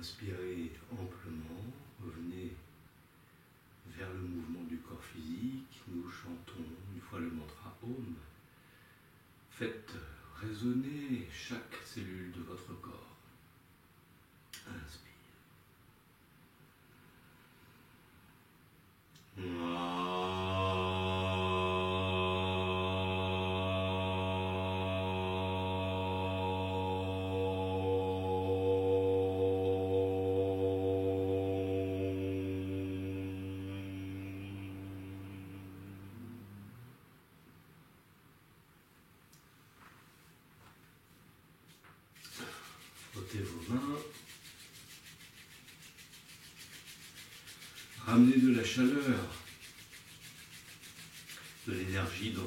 Inspirez amplement, revenez vers le mouvement du corps physique. Nous chantons une fois le mantra Om. Faites résonner chaque cellule de votre corps. Inspire. Frottez vos mains. Ramenez de la chaleur, de l'énergie dans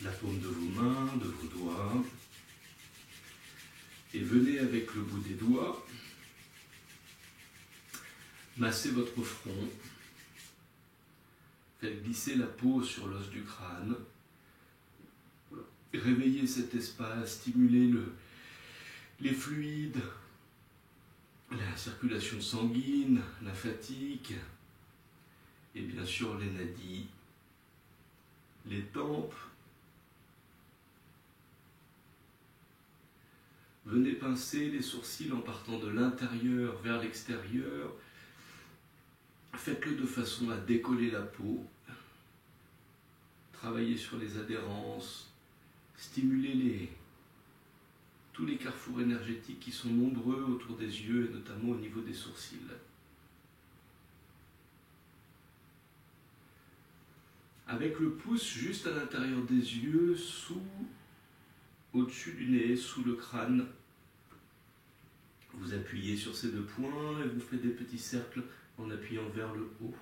la paume de vos mains, de vos doigts. Et venez avec le bout des doigts masser votre front. Faites glisser la peau sur l'os du crâne. Réveillez cet espace, stimulez les fluides, la circulation sanguine, la fatigue, et bien sûr les nadis, les tempes. Venez pincer les sourcils en partant de l'intérieur vers l'extérieur. Faites-le de façon à décoller la peau. Travaillez sur les adhérences, stimulez tous les carrefours énergétiques qui sont nombreux autour des yeux et notamment au niveau des sourcils. Avec le pouce juste à l'intérieur des yeux, au-dessus du nez, sous le crâne, vous appuyez sur ces deux points et vous faites des petits cercles en appuyant vers le haut.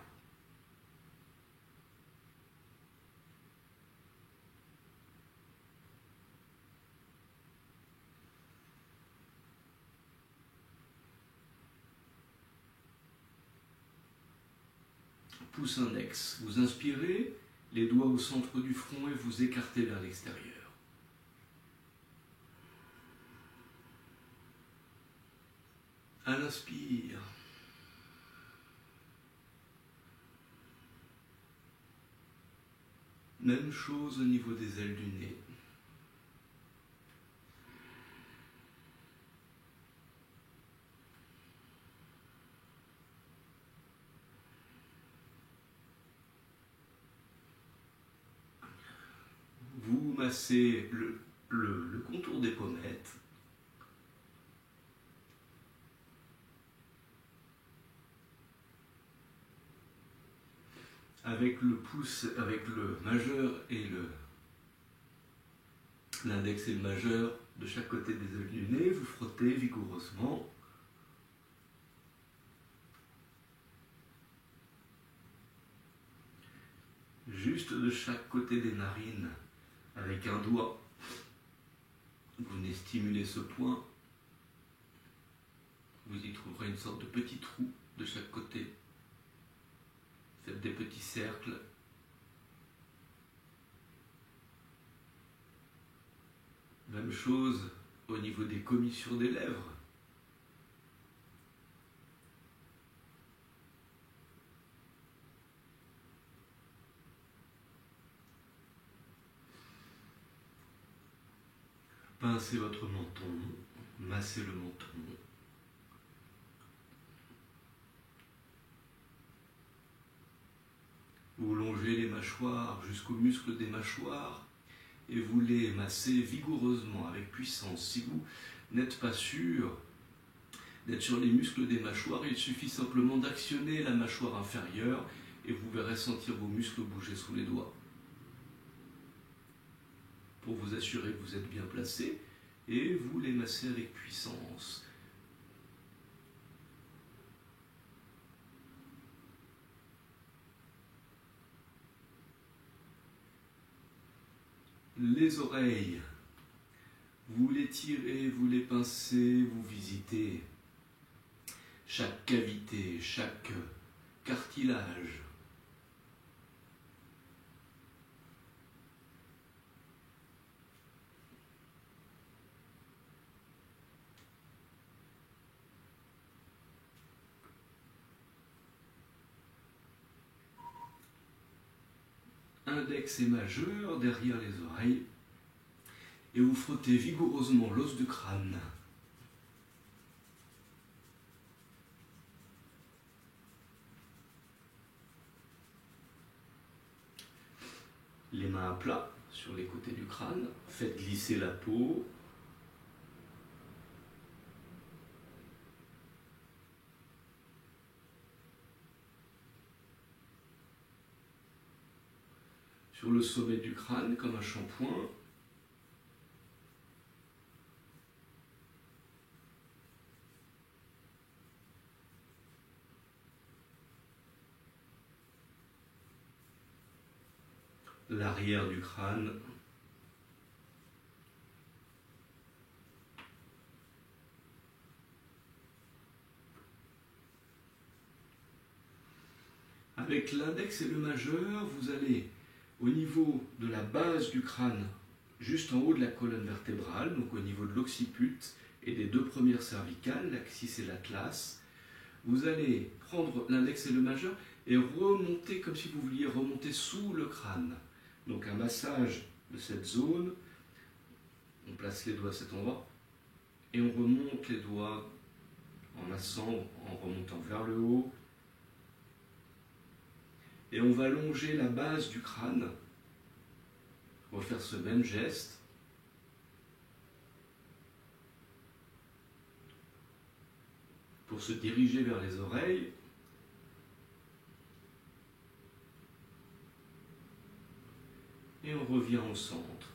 Pouce index, vous inspirez, les doigts au centre du front et vous écartez vers l'extérieur. À l'inspire, même chose au niveau des ailes du nez. Vous massez le contour des pommettes. Avec le pouce, avec le majeur et l'index et le majeur de chaque côté des ailes du nez, vous frottez vigoureusement. Juste de chaque côté des narines, avec un doigt, vous venez stimuler ce point. Vous y trouverez une sorte de petit trou de chaque côté. Faites des petits cercles. Même chose au niveau des commissures des lèvres. Pincez votre menton, massez le menton. Vous longez les mâchoires jusqu'aux muscles des mâchoires et vous les massez vigoureusement, avec puissance. Si vous n'êtes pas sûr d'être sur les muscles des mâchoires, il suffit simplement d'actionner la mâchoire inférieure et vous verrez sentir vos muscles bouger sous les doigts. Pour vous assurer que vous êtes bien placé, et vous les massez avec puissance. Les oreilles, vous les tirez, vous les pincez, vous visitez chaque cavité, chaque cartilage. index et majeur derrière les oreilles et vous frottez vigoureusement l'os du crâne. Les mains à plat sur les côtés du crâne, faites glisser la peau. Sur le sommet du crâne comme un shampoing. L'arrière du crâne. Avec l'index et le majeur, vous allez au niveau de la base du crâne, juste en haut de la colonne vertébrale, donc au niveau de l'occiput et des deux premières cervicales, l'axis et l'atlas. Vous allez prendre l'index et le majeur et remonter comme si vous vouliez remonter sous le crâne. Donc un massage de cette zone, on place les doigts à cet endroit et on remonte les doigts en massant, en remontant vers le haut. Et on va longer la base du crâne, refaire ce même geste. Pour se diriger vers les oreilles. Et on revient au centre.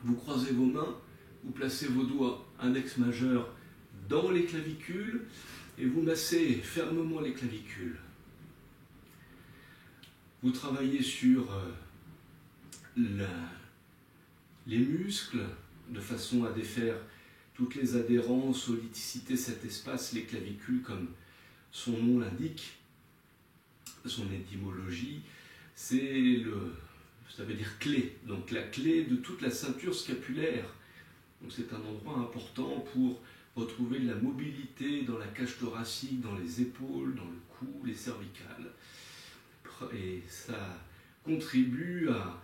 Vous croisez vos mains, vous placez vos doigts index majeur dans les clavicules et vous massez fermement les clavicules. Vous travaillez sur les muscles de façon à défaire toutes les adhérences, solidiciter cet espace, les clavicules comme son nom l'indique, son étymologie, ça veut dire clé, donc la clé de toute la ceinture scapulaire. Donc c'est un endroit important pour retrouver de la mobilité dans la cage thoracique, dans les épaules, dans le cou, les cervicales. Et ça contribue à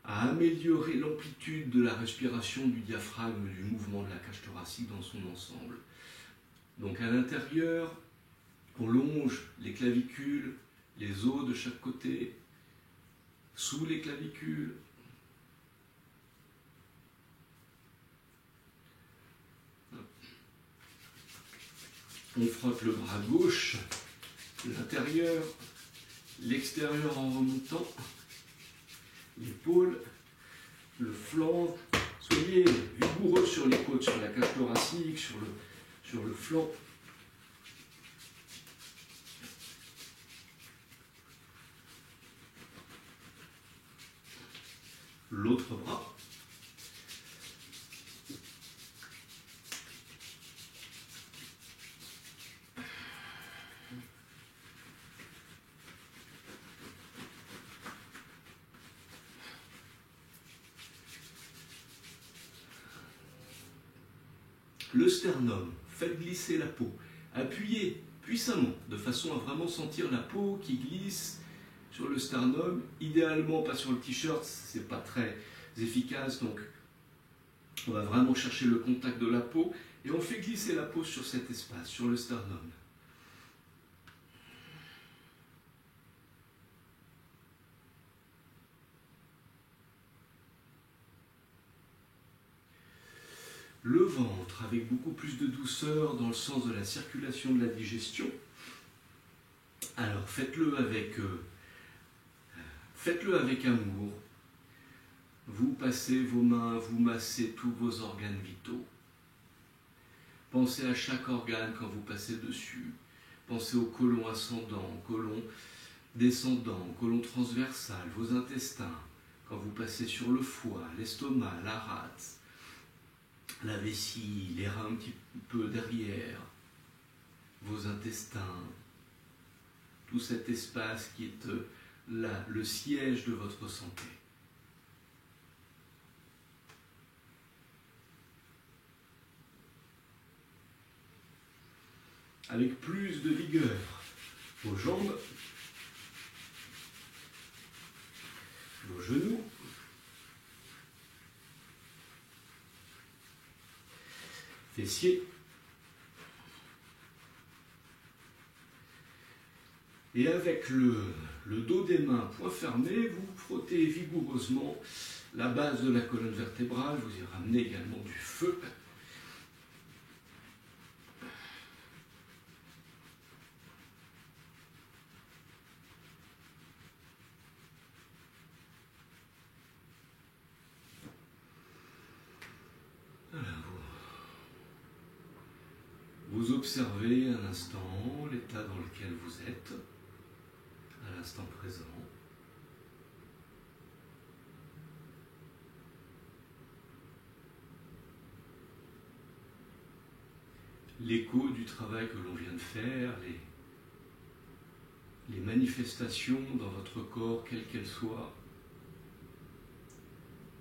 améliorer l'amplitude de la respiration du diaphragme, du mouvement de la cage thoracique dans son ensemble. Donc à l'intérieur, on longe les clavicules, les os de chaque côté, sous les clavicules. On frotte le bras gauche, l'intérieur, l'extérieur en remontant, l'épaule, le flanc. Soyez vigoureux sur les côtes, sur la cage thoracique, sur le flanc. L'autre bras. Le sternum, faites glisser la peau. Appuyez puissamment, de façon à vraiment sentir la peau qui glisse sur le sternum. Idéalement, pas sur le t-shirt, c'est pas très efficace, donc on va vraiment chercher le contact de la peau et on fait glisser la peau sur cet espace, sur le sternum. Le ventre, avec beaucoup plus de douceur dans le sens de la circulation de la digestion. Alors faites-le avec amour. Vous passez vos mains, vous massez tous vos organes vitaux. Pensez à chaque organe quand vous passez dessus. Pensez au côlon ascendant, côlon descendant, côlon transversal, vos intestins. Quand vous passez sur le foie, l'estomac, la rate, la vessie, les reins un petit peu derrière, vos intestins, tout cet espace qui est là, le siège de votre santé. avec plus de vigueur vos jambes, vos genoux, fessiers. Et avec le dos des mains, point fermé, vous frottez vigoureusement la base de la colonne vertébrale, vous y ramenez également du feu. Vous observez un instant l'état dans lequel vous êtes, à l'instant présent. L'écho du travail que l'on vient de faire, les manifestations dans votre corps, quelles qu'elles soient,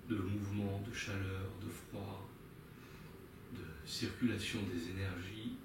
de mouvement, de chaleur, de froid, de circulation des énergies.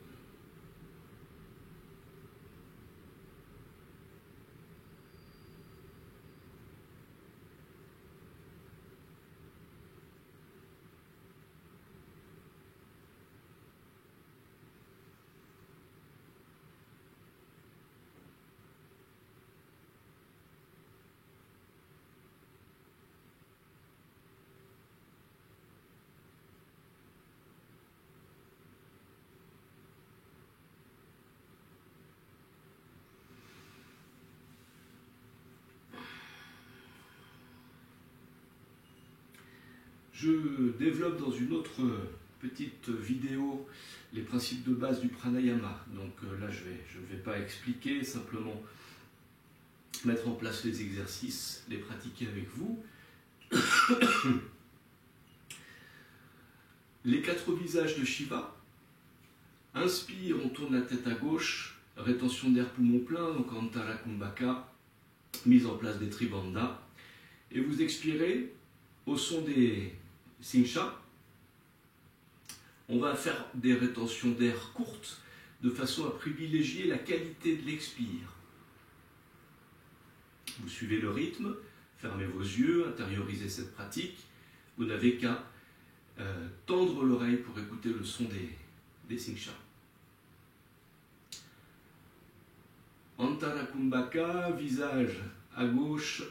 Je développe dans une autre petite vidéo les principes de base du pranayama. Donc là, je ne vais pas expliquer, simplement mettre en place les exercices, les pratiquer avec vous. Les 4 visages de Shiva. Inspire, on tourne la tête à gauche, rétention d'air poumon plein, donc Antara Kumbhaka, mise en place des Tribandhas. Et vous expirez au son des Singsha. On va faire des rétentions d'air courtes de façon à privilégier la qualité de l'expire. Vous suivez le rythme, fermez vos yeux, intériorisez cette pratique. Vous n'avez qu'à tendre l'oreille pour écouter le son des Singsha. Antara Kumbhaka, visage à gauche.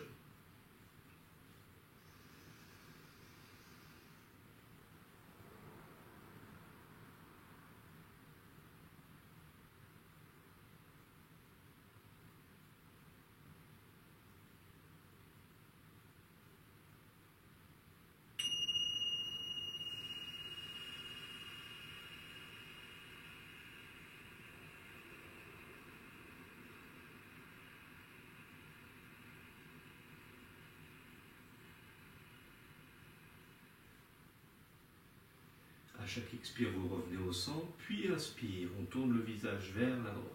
À chaque expire, vous revenez au centre, puis inspire, on tourne le visage vers la droite.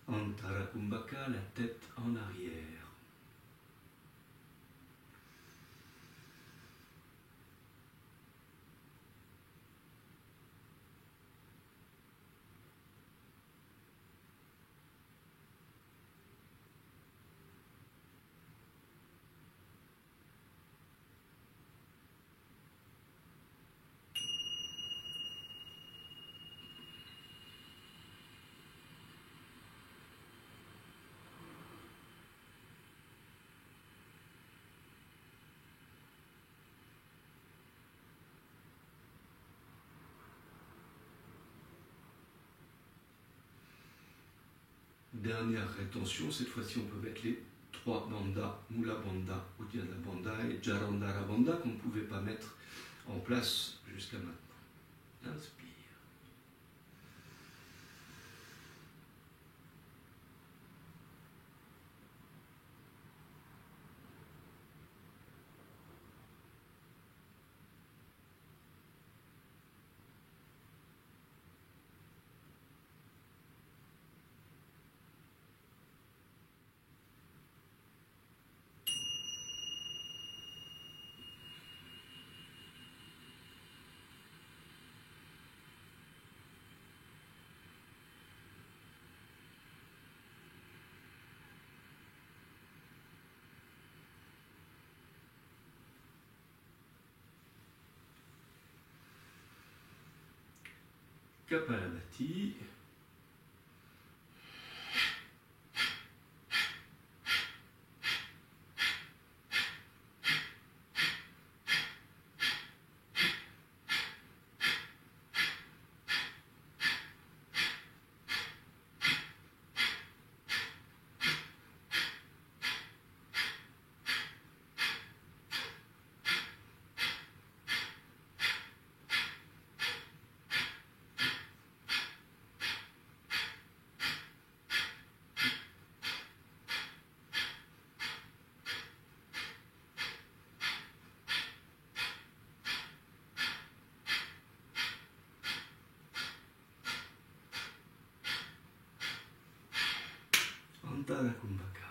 Antara Kumbhaka, la tête en arrière. Dernière rétention, cette fois-ci on peut mettre les 3 bandhas, Mula Bandha, Uddiyana Bandha et Jalandhara Bandha qu'on ne pouvait pas mettre en place jusqu'à maintenant. Inspire. Kapalabhati. Antara Kumbhaka.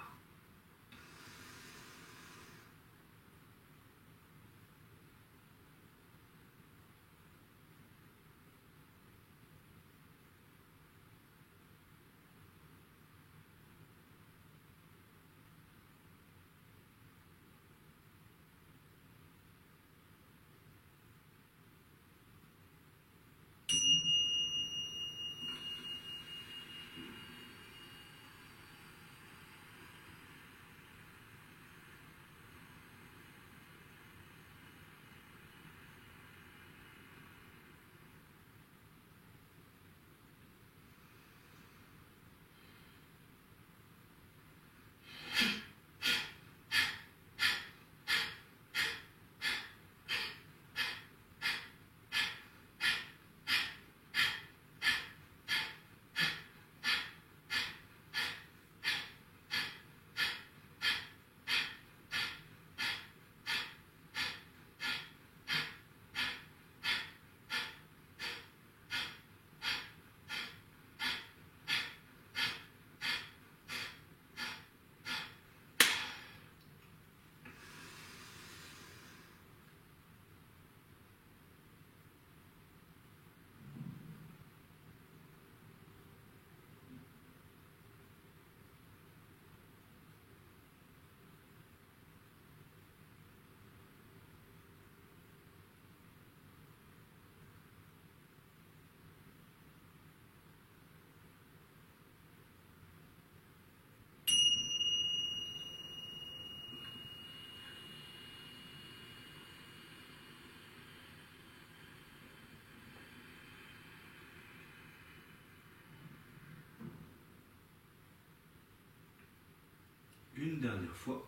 Une dernière fois.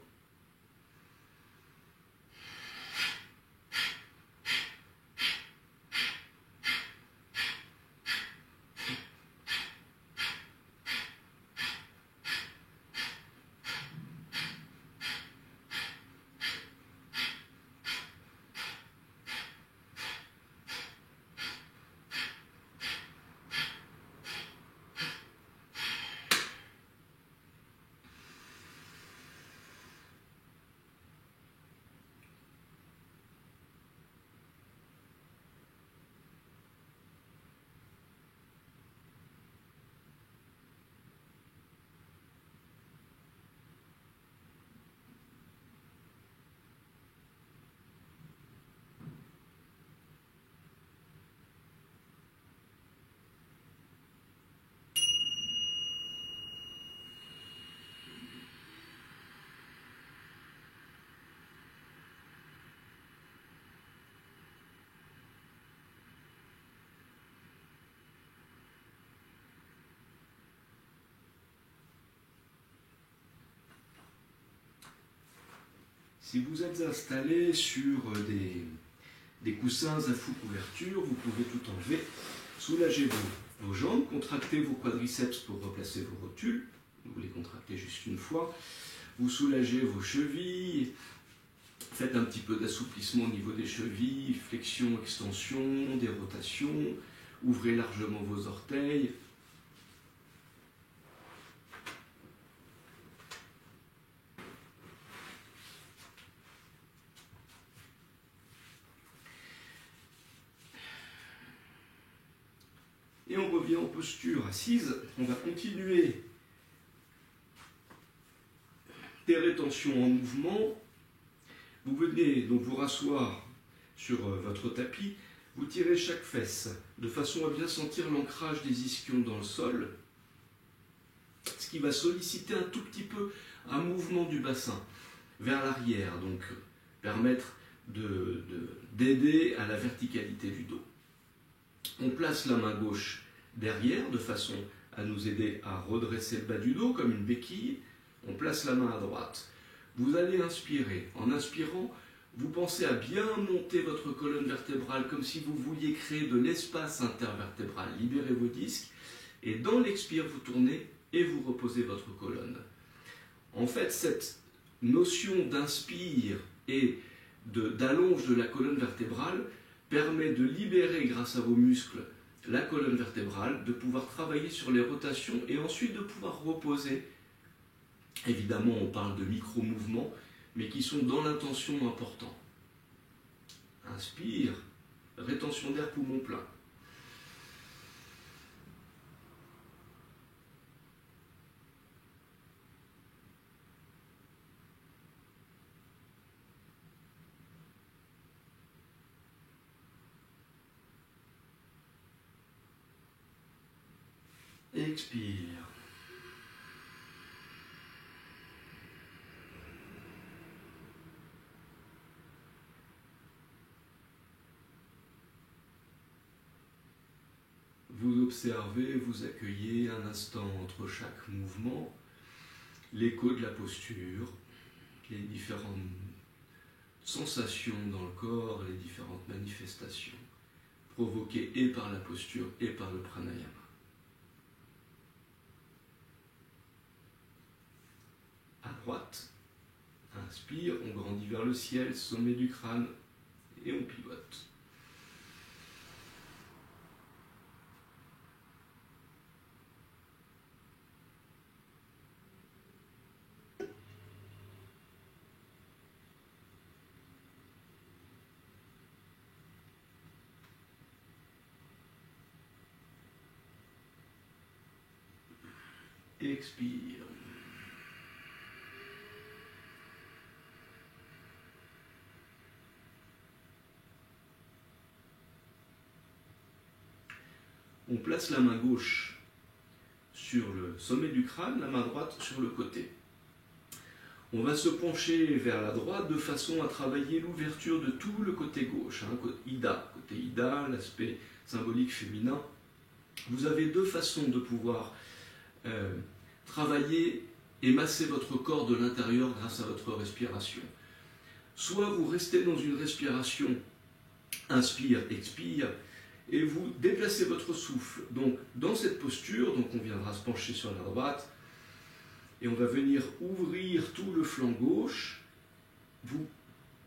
Si vous êtes installé sur des coussins à fou couverture, vous pouvez tout enlever. Soulagez vos jambes, contractez vos quadriceps pour replacer vos rotules. Vous les contractez juste une fois. Vous soulagez vos chevilles. Faites un petit peu d'assouplissement au niveau des chevilles, flexion, extension, des rotations. Ouvrez largement vos orteils. Et on revient en posture assise. On va continuer des rétentions en mouvement. Vous venez donc vous rasseoir sur votre tapis. Vous tirez chaque fesse de façon à bien sentir l'ancrage des ischions dans le sol, ce qui va solliciter un tout petit peu un mouvement du bassin vers l'arrière, donc permettre d'aider à la verticalité du dos. On place la main gauche derrière de façon à nous aider à redresser le bas du dos comme une béquille. On place la main à droite. Vous allez inspirer. En inspirant, vous pensez à bien monter votre colonne vertébrale comme si vous vouliez créer de l'espace intervertébral. Libérez vos disques et dans l'expire, vous tournez et vous reposez votre colonne. En fait, cette notion d'inspire et d'allonge de la colonne vertébrale permet de libérer, grâce à vos muscles, la colonne vertébrale, de pouvoir travailler sur les rotations et ensuite de pouvoir reposer. Évidemment, on parle de micro-mouvements, mais qui sont dans l'intention importants. Inspire, rétention d'air poumon plein. Expire. Vous observez, vous accueillez un instant entre chaque mouvement, l'écho de la posture, les différentes sensations dans le corps, les différentes manifestations provoquées et par la posture et par le pranayama. À droite, inspire, on grandit vers le ciel, sommet du crâne, et on pivote. Expire. On place la main gauche sur le sommet du crâne, la main droite sur le côté. On va se pencher vers la droite de façon à travailler l'ouverture de tout le côté gauche. Côté Ida, l'aspect symbolique féminin. Vous avez deux façons de pouvoir travailler et masser votre corps de l'intérieur grâce à votre respiration. Soit vous restez dans une respiration, inspire, expire, et vous déplacez votre souffle. Donc, dans cette posture, donc on viendra se pencher sur la droite, et on va venir ouvrir tout le flanc gauche. Vous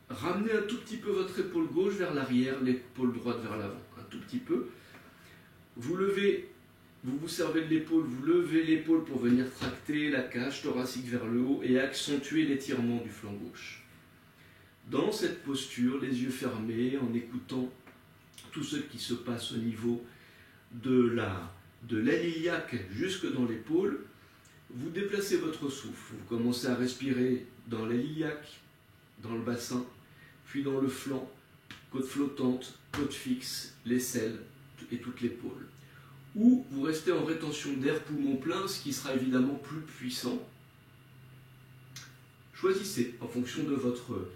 ramenez un tout petit peu votre épaule gauche vers l'arrière, l'épaule droite vers l'avant, un tout petit peu. Vous levez, vous vous servez de l'épaule, vous levez l'épaule pour venir tracter la cage thoracique vers le haut et accentuer l'étirement du flanc gauche. Dans cette posture, les yeux fermés, en écoutant tout ce qui se passe au niveau de l'iliaque jusque dans l'épaule, vous déplacez votre souffle. Vous commencez à respirer dans l'iliaque, dans le bassin, puis dans le flanc, côte flottante, côte fixe, l'aisselle et toute l'épaule. Ou vous restez en rétention d'air poumon plein, ce qui sera évidemment plus puissant. Choisissez en fonction de votre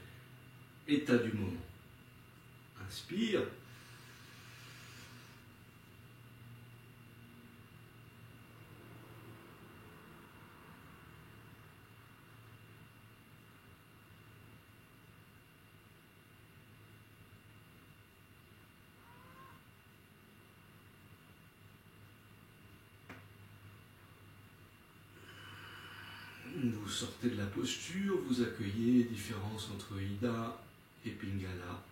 état du moment. Inspire. vous sortez de la posture, vous accueillez différence entre Ida et Pingala.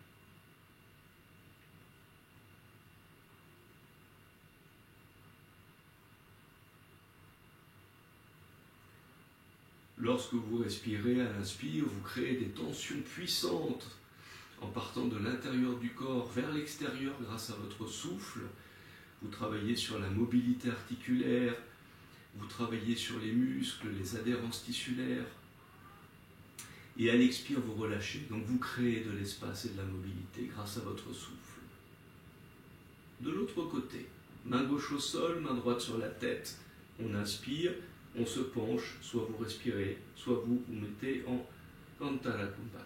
Lorsque vous respirez à l'inspire, vous créez des tensions puissantes en partant de l'intérieur du corps vers l'extérieur grâce à votre souffle. Vous travaillez sur la mobilité articulaire, vous travaillez sur les muscles, les adhérences tissulaires. Et à l'expire, vous relâchez. Donc vous créez de l'espace et de la mobilité grâce à votre souffle. De l'autre côté, main gauche au sol, main droite sur la tête. On inspire, on se penche, soit vous respirez, soit vous vous mettez en Kantara Kumbhaka.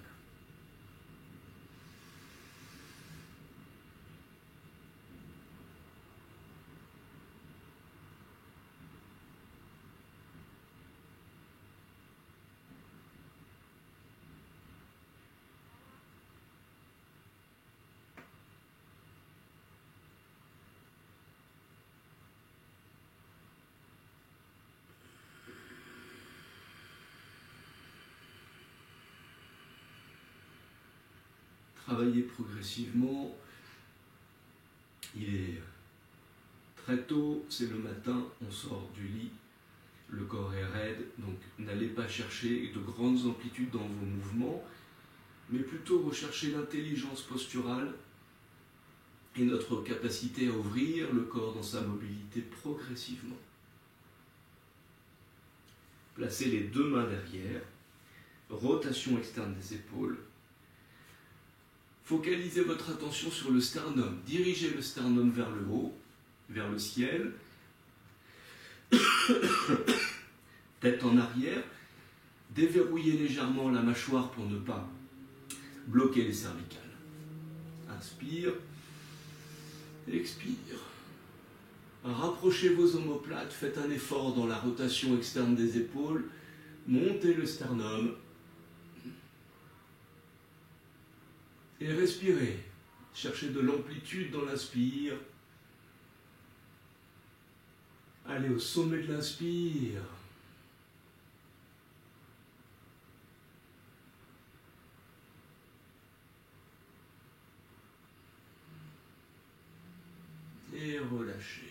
Travaillez progressivement. Il est très tôt, c'est le matin, on sort du lit, le corps est raide, donc n'allez pas chercher de grandes amplitudes dans vos mouvements, mais plutôt rechercher l'intelligence posturale et notre capacité à ouvrir le corps dans sa mobilité progressivement. Placez les deux mains derrière, rotation externe des épaules. Focalisez votre attention sur le sternum. Dirigez le sternum vers le haut, vers le ciel. Tête en arrière. Déverrouillez légèrement la mâchoire pour ne pas bloquer les cervicales. Inspire. Expire. Rapprochez vos omoplates. Faites un effort dans la rotation externe des épaules. Montez le sternum. Et respirez. Cherchez de l'amplitude dans l'inspire. Allez au sommet de l'inspire. Et relâchez.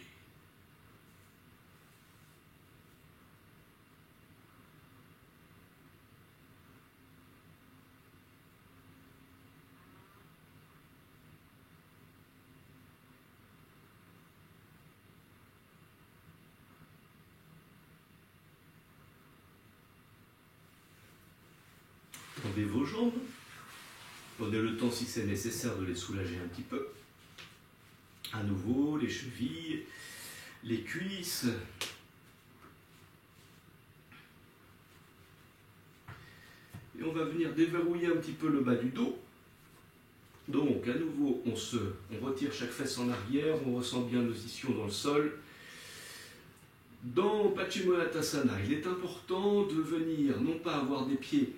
Tendez vos jambes, prenez le temps si c'est nécessaire de les soulager un petit peu. À nouveau, les chevilles, les cuisses. Et on va venir déverrouiller un petit peu le bas du dos. Donc, à nouveau, on retire chaque fesse en arrière, on ressent bien nos ischions dans le sol. Dans Paschimottanasana, il est important de venir, non pas avoir des pieds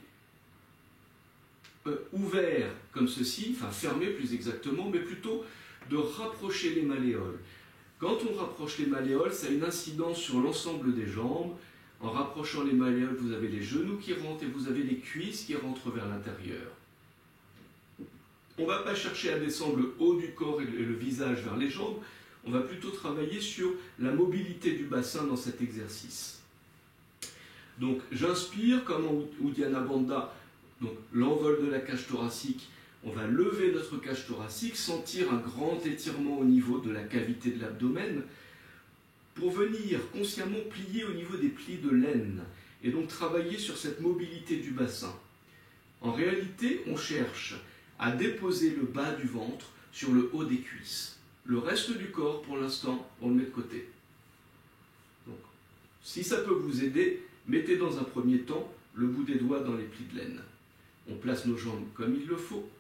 ouverts comme ceci, enfin fermés plus exactement, mais plutôt de rapprocher les malléoles. Quand on rapproche les malléoles, ça a une incidence sur l'ensemble des jambes. En rapprochant les malléoles, vous avez les genoux qui rentrent et vous avez les cuisses qui rentrent vers l'intérieur. On ne va pas chercher à descendre le haut du corps et le visage vers les jambes, on va plutôt travailler sur la mobilité du bassin dans cet exercice. Donc j'inspire comme en Uddiyana Bandha, donc l'envol de la cage thoracique, on va lever notre cage thoracique, sentir un grand étirement au niveau de la cavité de l'abdomen pour venir consciemment plier au niveau des plis de l'aine et donc travailler sur cette mobilité du bassin. En réalité, on cherche à déposer le bas du ventre sur le haut des cuisses. Le reste du corps, pour l'instant, on le met de côté. Donc, si ça peut vous aider, mettez dans un premier temps le bout des doigts dans les plis de l'aine. On place nos jambes comme il le faut.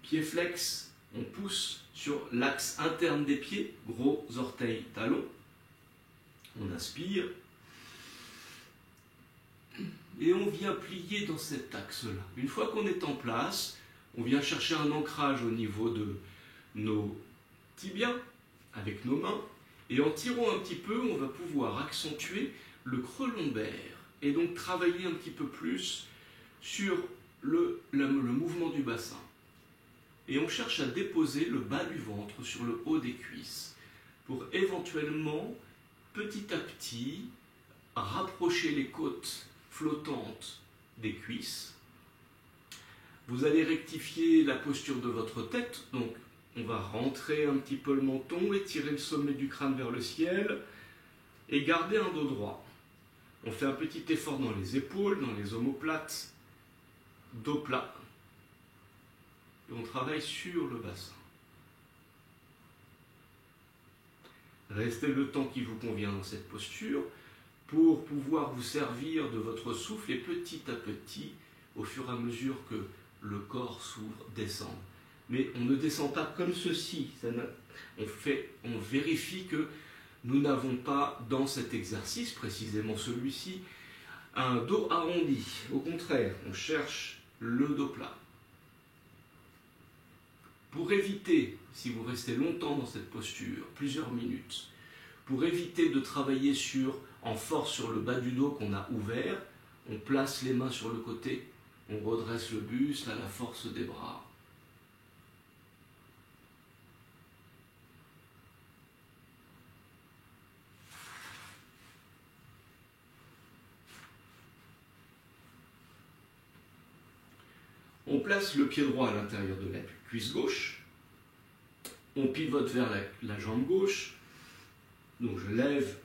Pieds flex, on pousse sur l'axe interne des pieds, gros orteils, talons. On inspire. Et on vient plier dans cet axe-là. Une fois qu'on est en place, on vient chercher un ancrage au niveau de nos tibias avec nos mains. Et en tirant un petit peu, on va pouvoir accentuer le creux lombaire. et donc travailler un petit peu plus sur le mouvement du bassin. Et on cherche à déposer le bas du ventre sur le haut des cuisses pour éventuellement, petit à petit, rapprocher les côtes flottantes des cuisses. Vous allez rectifier la posture de votre tête, donc on va rentrer un petit peu le menton, étirer le sommet du crâne vers le ciel et garder un dos droit. On fait un petit effort dans les épaules, dans les omoplates, dos plat. Et on travaille sur le bassin. Restez le temps qui vous convient dans cette posture pour pouvoir vous servir de votre souffle et petit à petit, au fur et à mesure que le corps s'ouvre, descendre. Mais on ne descend pas comme ceci. On vérifie que nous n'avons pas, dans cet exercice, précisément celui-ci, un dos arrondi. Au contraire, on cherche le dos plat. Pour éviter, si vous restez longtemps dans cette posture, plusieurs minutes, pour éviter de travailler en force sur le bas du dos qu'on a ouvert, on place les mains sur le côté, on redresse le buste à la force des bras. On place le pied droit à l'intérieur de la cuisse gauche, on pivote vers la jambe gauche, donc je lève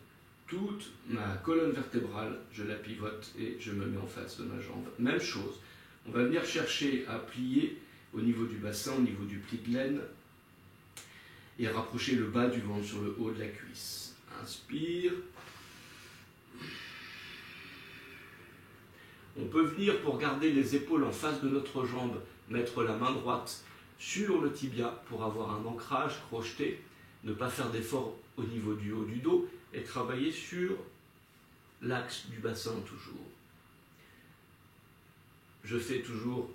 toute ma colonne vertébrale, je la pivote et je me mets en face de ma jambe. Même chose, on va venir chercher à plier au niveau du bassin, au niveau du pli de l'aine et rapprocher le bas du ventre sur le haut de la cuisse. Inspire. On peut venir, pour garder les épaules en face de notre jambe, mettre la main droite sur le tibia pour avoir un ancrage crocheté, ne pas faire d'effort au niveau du haut du dos et travailler sur l'axe du bassin toujours. Je fais toujours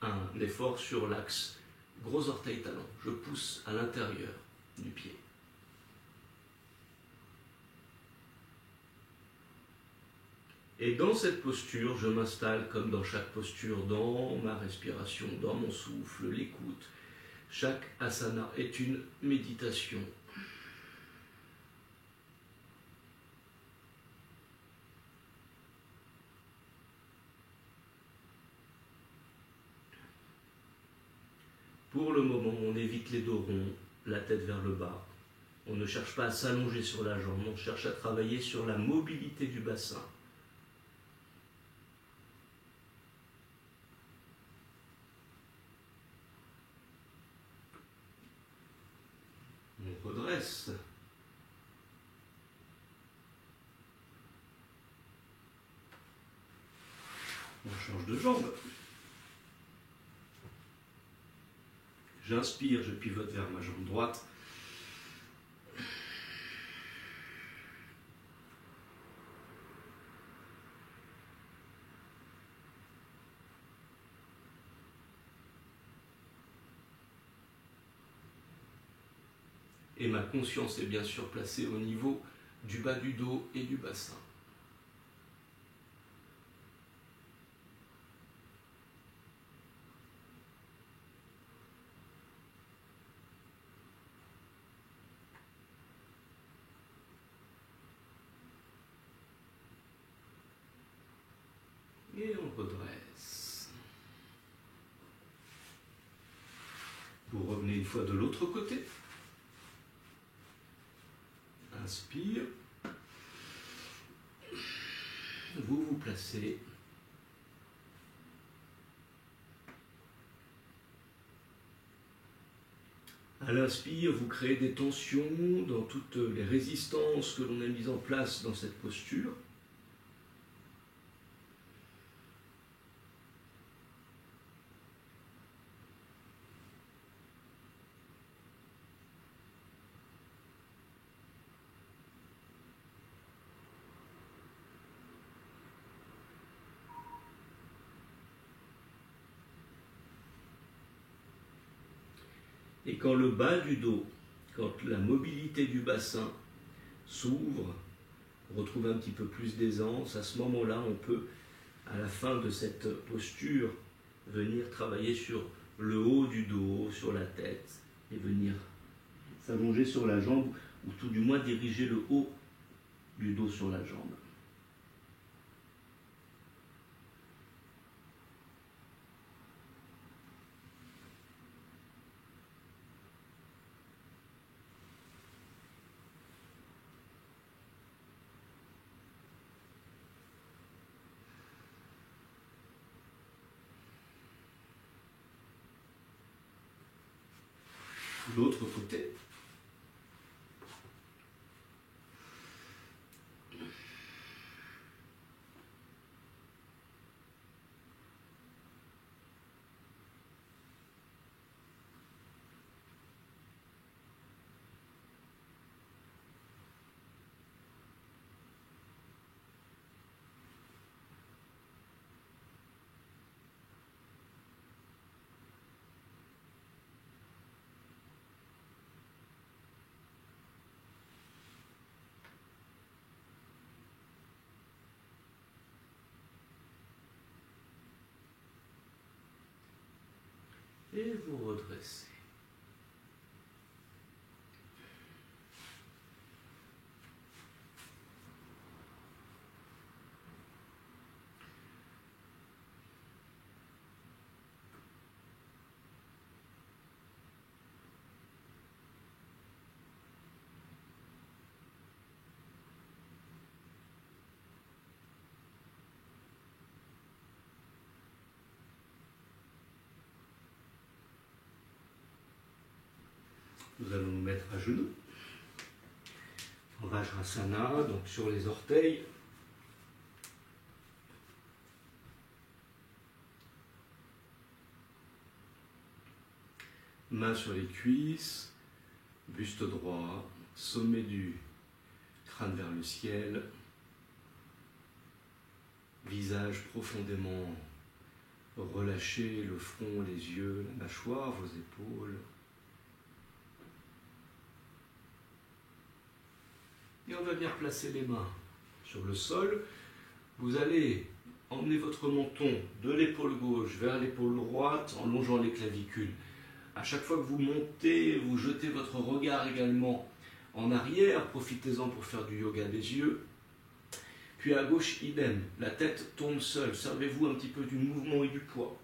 un effort sur l'axe gros orteil talon. Je pousse à l'intérieur du pied. Et dans cette posture, je m'installe comme dans chaque posture, dans ma respiration, dans mon souffle, l'écoute. Chaque asana est une méditation. Pour le moment, on évite les dos ronds, la tête vers le bas. On ne cherche pas à s'allonger sur la jambe, on cherche à travailler sur la mobilité du bassin. On redresse. On change de jambe. J'inspire, je pivote vers ma jambe droite. Et ma conscience est bien sûr placée au niveau du bas du dos et du bassin. Et on redresse. Vous revenez une fois de l'autre côté. Inspire. Vous vous placez. À l'inspire, vous créez des tensions dans toutes les résistances que l'on a mises en place dans cette posture. Et quand le bas du dos, quand la mobilité du bassin s'ouvre, retrouver un petit peu plus d'aisance. À ce moment-là, on peut, à la fin de cette posture, venir travailler sur le haut du dos, sur la tête, et venir s'allonger sur la jambe, ou tout du moins diriger le haut du dos sur la jambe. L'autre côté. Et vous redressez. Nous allons nous mettre à genoux, en Vajrasana, donc sur les orteils. Mains sur les cuisses, buste droit, sommet du crâne vers le ciel, visage profondément relâché, le front, les yeux, la mâchoire, vos épaules. Et on va venir placer les mains sur le sol. Vous allez emmener votre menton de l'épaule gauche vers l'épaule droite en longeant les clavicules. À chaque fois que vous montez, vous jetez votre regard également en arrière. Profitez-en pour faire du yoga des yeux. Puis à gauche, idem. La tête tombe seule. Servez-vous un petit peu du mouvement et du poids.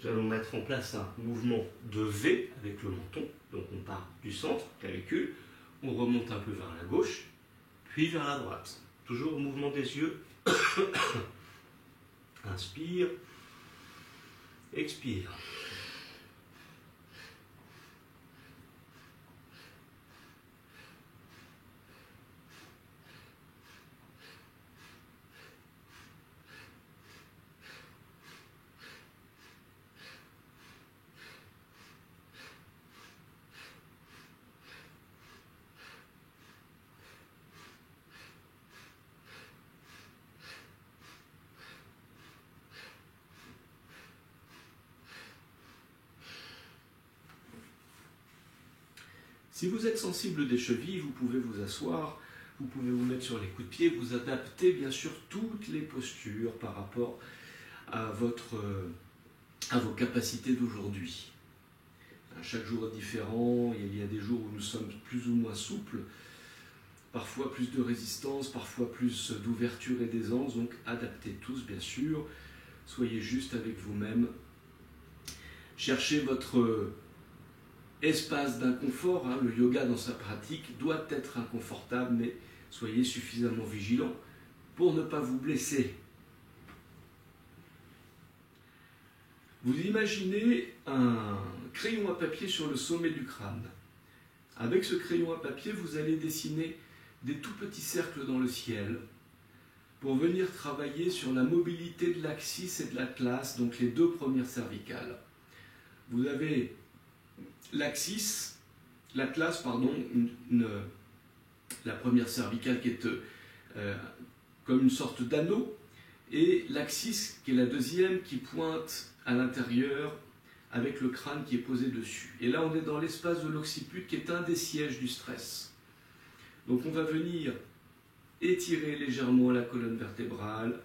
Nous allons mettre en place un mouvement de V avec le menton. Donc on part du centre, clavicule, on remonte un peu vers la gauche, puis vers la droite. Toujours mouvement des yeux. Inspire, expire. Si vous êtes sensible des chevilles, vous pouvez vous asseoir, vous pouvez vous mettre sur les coups de pied, vous adaptez bien sûr toutes les postures par rapport à vos capacités d'aujourd'hui. Chaque jour est différent, il y a des jours où nous sommes plus ou moins souples, parfois plus de résistance, parfois plus d'ouverture et d'aisance, donc adaptez tous bien sûr, soyez juste avec vous-même, cherchez votre espace d'inconfort, le yoga dans sa pratique doit être inconfortable, mais soyez suffisamment vigilant pour ne pas vous blesser. Vous imaginez un crayon à papier sur le sommet du crâne. Avec ce crayon à papier, vous allez dessiner des tout petits cercles dans le ciel pour venir travailler sur la mobilité de l'axis et de l'atlas, donc les deux premières cervicales. Vous avez l'atlas, la première cervicale qui est comme une sorte d'anneau, et l'axis qui est la deuxième qui pointe à l'intérieur avec le crâne qui est posé dessus. Et là on est dans l'espace de l'occiput qui est un des sièges du stress. Donc on va venir étirer légèrement la colonne vertébrale,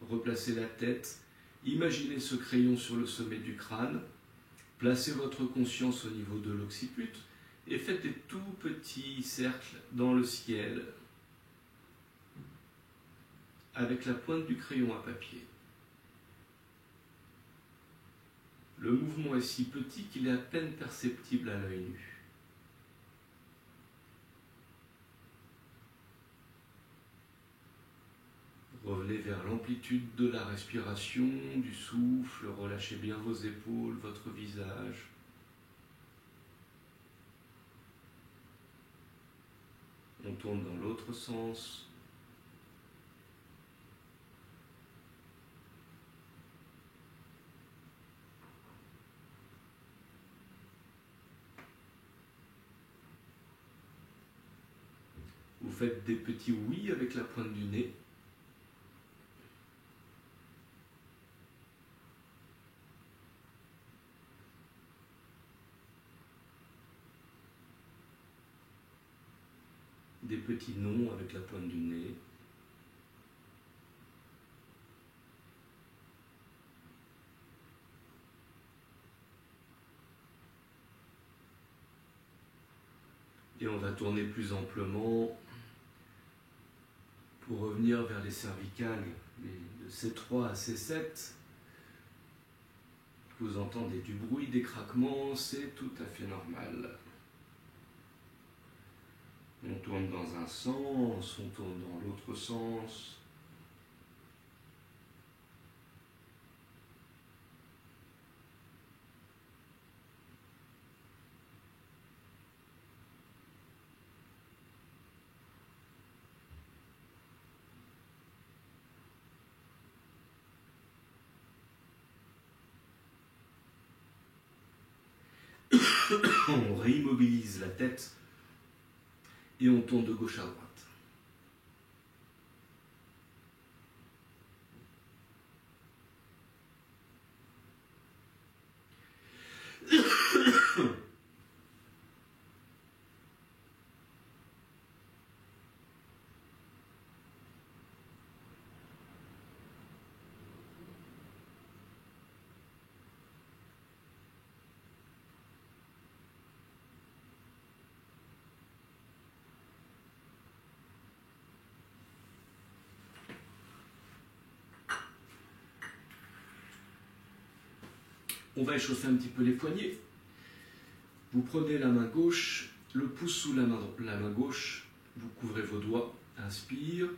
replacer la tête, imaginez ce crayon sur le sommet du crâne, placez votre conscience au niveau de l'occiput et faites des tout petits cercles dans le ciel avec la pointe du crayon à papier. Le mouvement est si petit qu'il est à peine perceptible à l'œil nu. Revenez vers l'amplitude de la respiration, du souffle, relâchez bien vos épaules, votre visage. On tourne dans l'autre sens. Vous faites des petits oui avec la pointe du nez. Des petits noms avec la pointe du nez. Et on va tourner plus amplement pour revenir vers les cervicales de C3 à C7. Vous entendez du bruit, des craquements, c'est tout à fait normal. On tourne dans un sens, on tourne dans l'autre sens. On réimmobilise la tête et on tourne de gauche à droite. On va échauffer un petit peu les poignets. Vous prenez la main gauche, le pouce sous la main gauche, vous couvrez vos doigts, inspire,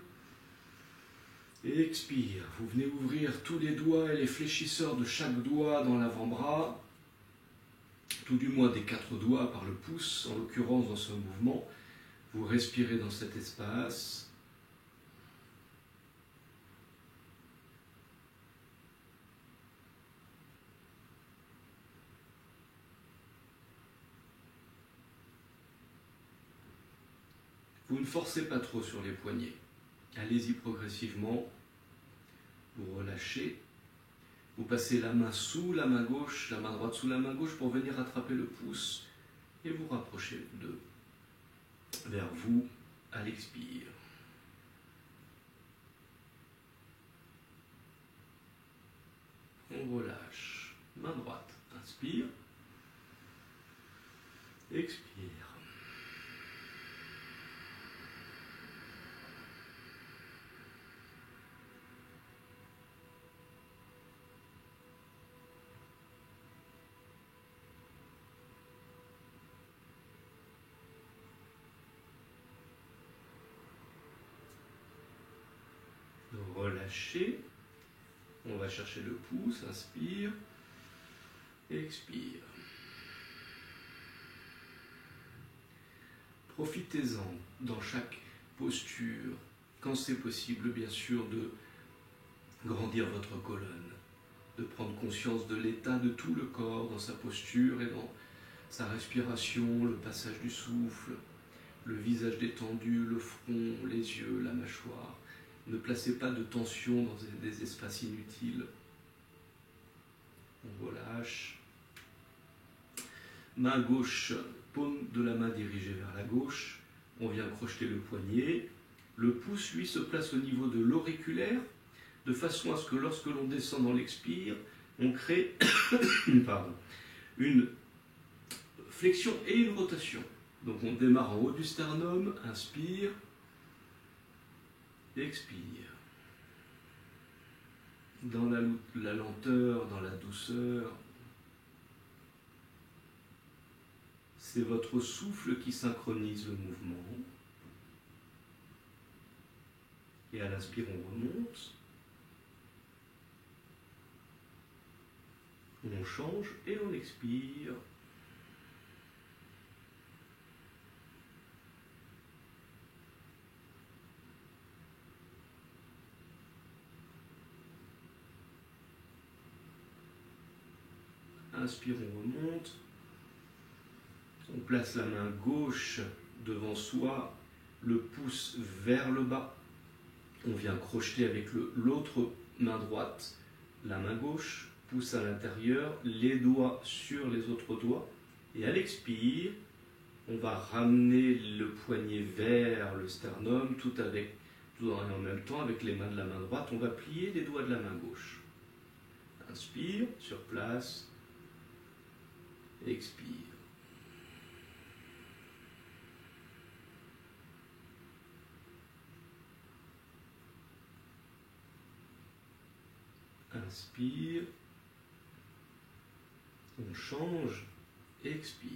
et expire. Vous venez ouvrir tous les doigts et les fléchisseurs de chaque doigt dans l'avant-bras, tout du moins des 4 doigts par le pouce, en l'occurrence dans ce mouvement. Vous respirez dans cet espace. Vous ne forcez pas trop sur les poignets. Allez-y progressivement. Vous relâchez. Vous passez la main sous la main gauche, la main droite sous la main gauche pour venir attraper le pouce et vous rapprocher d'eux vers vous à l'expire. On relâche. Main droite. Inspire. Expire. Relâchez. On va chercher le pouce. Inspire. Expire. Profitez-en dans chaque posture, quand c'est possible, bien sûr, de grandir votre colonne, de prendre conscience de l'état de tout le corps dans sa posture et dans sa respiration, le passage du souffle, le visage détendu, le front, les yeux, la mâchoire. Ne placez pas de tension dans des espaces inutiles. On relâche. Main gauche, paume de la main dirigée vers la gauche. On vient crocheter le poignet. Le pouce, lui, se place au niveau de l'auriculaire, de façon à ce que lorsque l'on descend dans l'expire, on crée une flexion et une rotation. Donc on démarre en haut du sternum, inspire, expire. Dans la lenteur, dans la douceur, c'est votre souffle qui synchronise le mouvement. Et à l'inspire, on remonte. On change et on expire. Inspire, on remonte. On place la main gauche devant soi, le pouce vers le bas. On vient crocheter avec l'autre main droite, la main gauche, pouce à l'intérieur, les doigts sur les autres doigts. Et à l'expire, on va ramener le poignet vers le sternum, tout en même temps avec les mains de la main droite. On va plier les doigts de la main gauche. Inspire, sur place. Expire. Inspire. On change. Expire.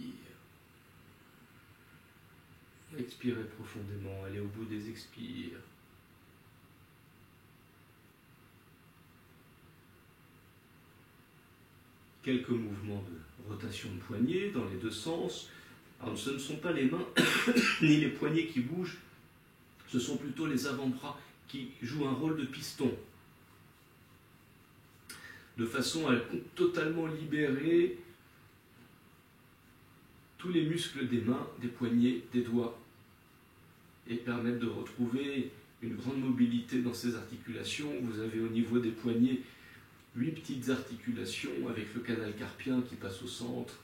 Expirez profondément. Allez au bout des expires. Quelques mouvements de rotation de poignet dans les deux sens. Alors, ce ne sont pas les mains ni les poignets qui bougent, ce sont plutôt les avant-bras qui jouent un rôle de piston, de façon à totalement libérer tous les muscles des mains, des poignets, des doigts, et permettre de retrouver une grande mobilité dans ces articulations. Vous avez au niveau des poignets 8 petites articulations avec le canal carpien qui passe au centre.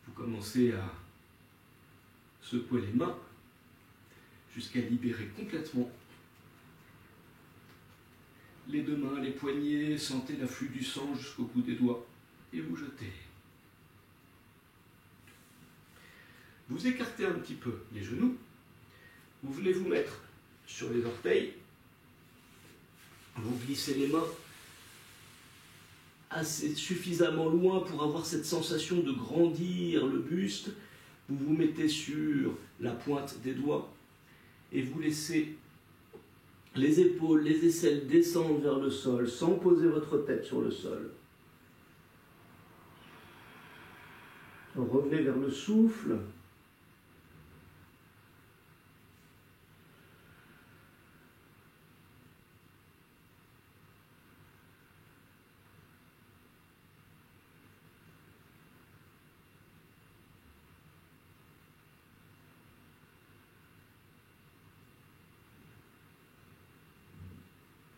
Vous commencez à secouer les mains jusqu'à libérer complètement les deux mains, les poignets. Sentez l'afflux du sang jusqu'au bout des doigts et vous jetez. Vous écartez un petit peu les genoux. Vous voulez vous mettre sur les orteils. Vous glissez les mains suffisamment loin pour avoir cette sensation de grandir le buste. Vous vous mettez sur la pointe des doigts et vous laissez les épaules, les aisselles descendre vers le sol sans poser votre tête sur le sol. Revenez vers le souffle.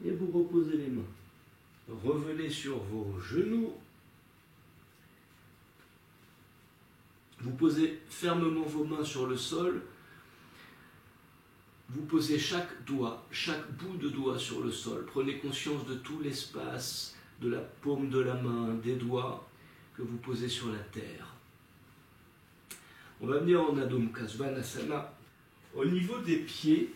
Et vous reposez les mains. Revenez sur vos genoux. Vous posez fermement vos mains sur le sol. Vous posez chaque doigt, chaque bout de doigt sur le sol. Prenez conscience de tout l'espace de la paume de la main, des doigts que vous posez sur la terre. On va venir en Adho Mukha Svanasana. Au niveau des pieds,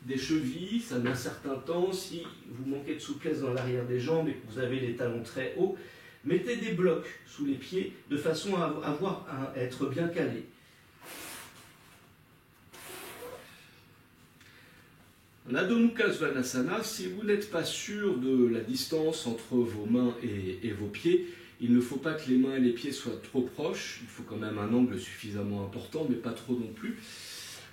des chevilles, ça met un certain temps. Si vous manquez de souplesse dans l'arrière des jambes et que vous avez les talons très hauts, mettez des blocs sous les pieds de façon à être bien calé. En Adho Mukha Svanasana, si vous n'êtes pas sûr de la distance entre vos mains et vos pieds, Il ne faut pas que les mains et les pieds soient trop proches, il faut quand même un angle suffisamment important, mais pas trop non plus.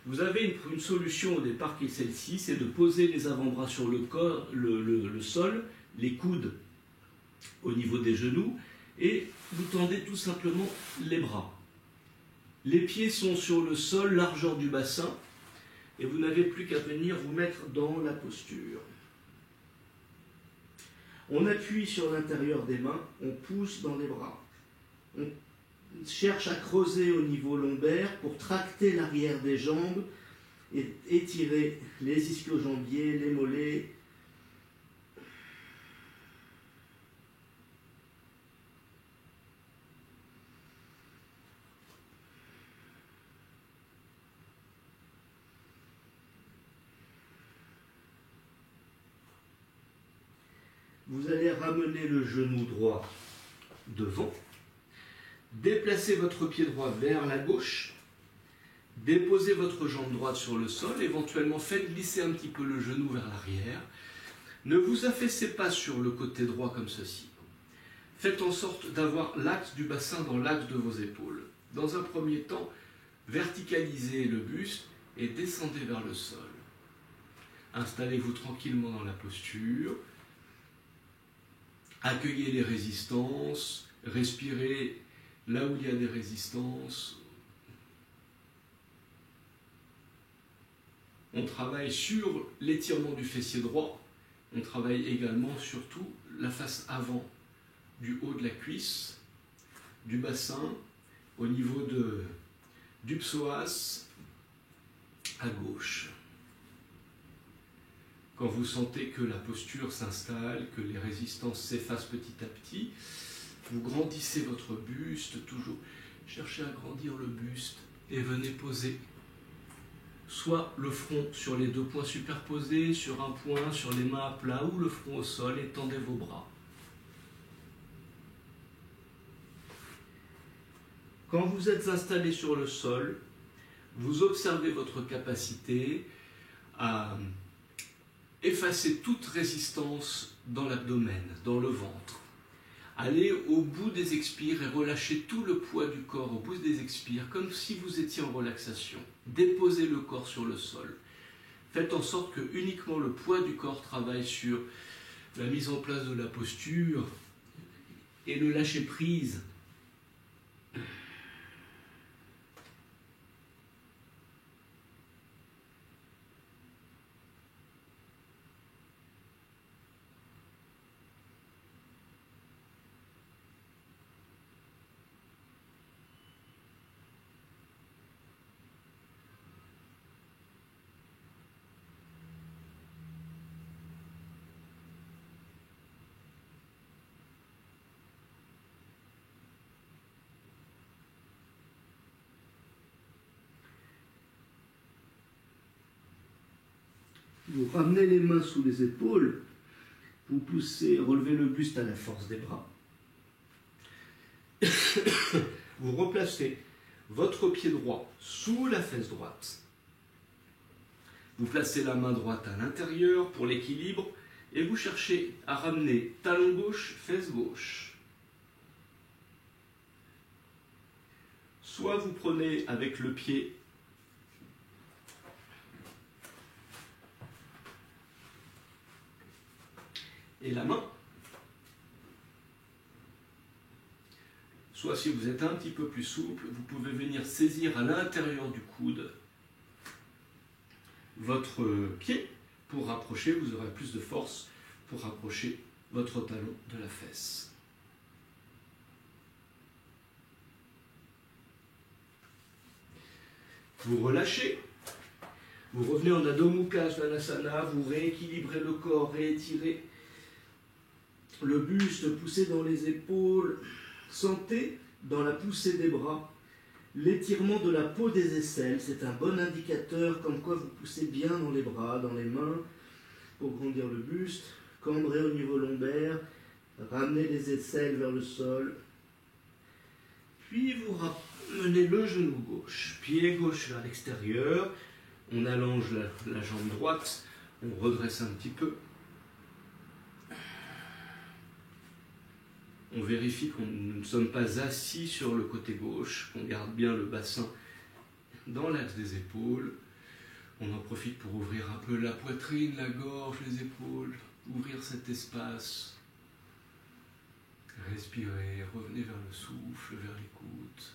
Vous avez une solution au départ qui est celle-ci, c'est de poser les avant-bras sur le sol, les coudes au niveau des genoux, et vous tendez tout simplement les bras. Les pieds sont sur le sol, largeur du bassin, et vous n'avez plus qu'à venir vous mettre dans la posture. On appuie sur l'intérieur des mains, on pousse dans les bras. On cherche à creuser au niveau lombaire pour tracter l'arrière des jambes et étirer les ischio-jambiers, les mollets. Vous allez ramener le genou droit devant, déplacer votre pied droit vers la gauche, déposez votre jambe droite sur le sol, éventuellement faites glisser un petit peu le genou vers l'arrière. Ne vous affaissez pas sur le côté droit comme ceci. Faites en sorte d'avoir l'axe du bassin dans l'axe de vos épaules. Dans un premier temps, verticalisez le buste et descendez vers le sol. Installez-vous tranquillement dans la posture. Accueillez les résistances, respirez là où il y a des résistances. On travaille sur l'étirement du fessier droit, on travaille également surtout la face avant, du haut de la cuisse, du bassin, au niveau du psoas, à gauche. Quand vous sentez que la posture s'installe, que les résistances s'effacent petit à petit, vous grandissez votre buste, toujours cherchez à grandir le buste et venez poser soit le front sur les deux points superposés, sur un point, sur les mains à plat ou le front au sol, et tendez vos bras. Quand vous êtes installé sur le sol, vous observez votre capacité à effacer toute résistance dans l'abdomen, dans le ventre. Allez au bout des expires et relâchez tout le poids du corps au bout des expires, comme si vous étiez en relaxation. Déposez le corps sur le sol. Faites en sorte que uniquement le poids du corps travaille sur la mise en place de la posture et le lâcher-prise. Vous ramenez les mains sous les épaules, vous poussez, relevez le buste à la force des bras. Vous replacez votre pied droit sous la fesse droite. Vous placez la main droite à l'intérieur pour l'équilibre et vous cherchez à ramener talon gauche, fesse gauche. Soit vous prenez avec le pied et la main, soit si vous êtes un petit peu plus souple, vous pouvez venir saisir à l'intérieur du coude votre pied pour rapprocher, vous aurez plus de force pour rapprocher votre talon de la fesse. Vous relâchez, vous revenez en Adho Mukha Svanasana, vous rééquilibrez le corps, réétirez le buste, poussez dans les épaules, sentez dans la poussée des bras l'étirement de la peau des aisselles. C'est un bon indicateur comme quoi vous poussez bien dans les bras, dans les mains pour grandir le buste. Cambrez au niveau lombaire, ramenez les aisselles vers le sol, puis vous ramenez le genou gauche, pied gauche vers l'extérieur, on allonge la jambe droite, on redresse un petit peu. On vérifie qu'on ne sommes pas assis sur le côté gauche, qu'on garde bien le bassin dans l'axe des épaules. On en profite pour ouvrir un peu la poitrine, la gorge, les épaules, ouvrir cet espace. Respirez, revenez vers le souffle, vers l'écoute.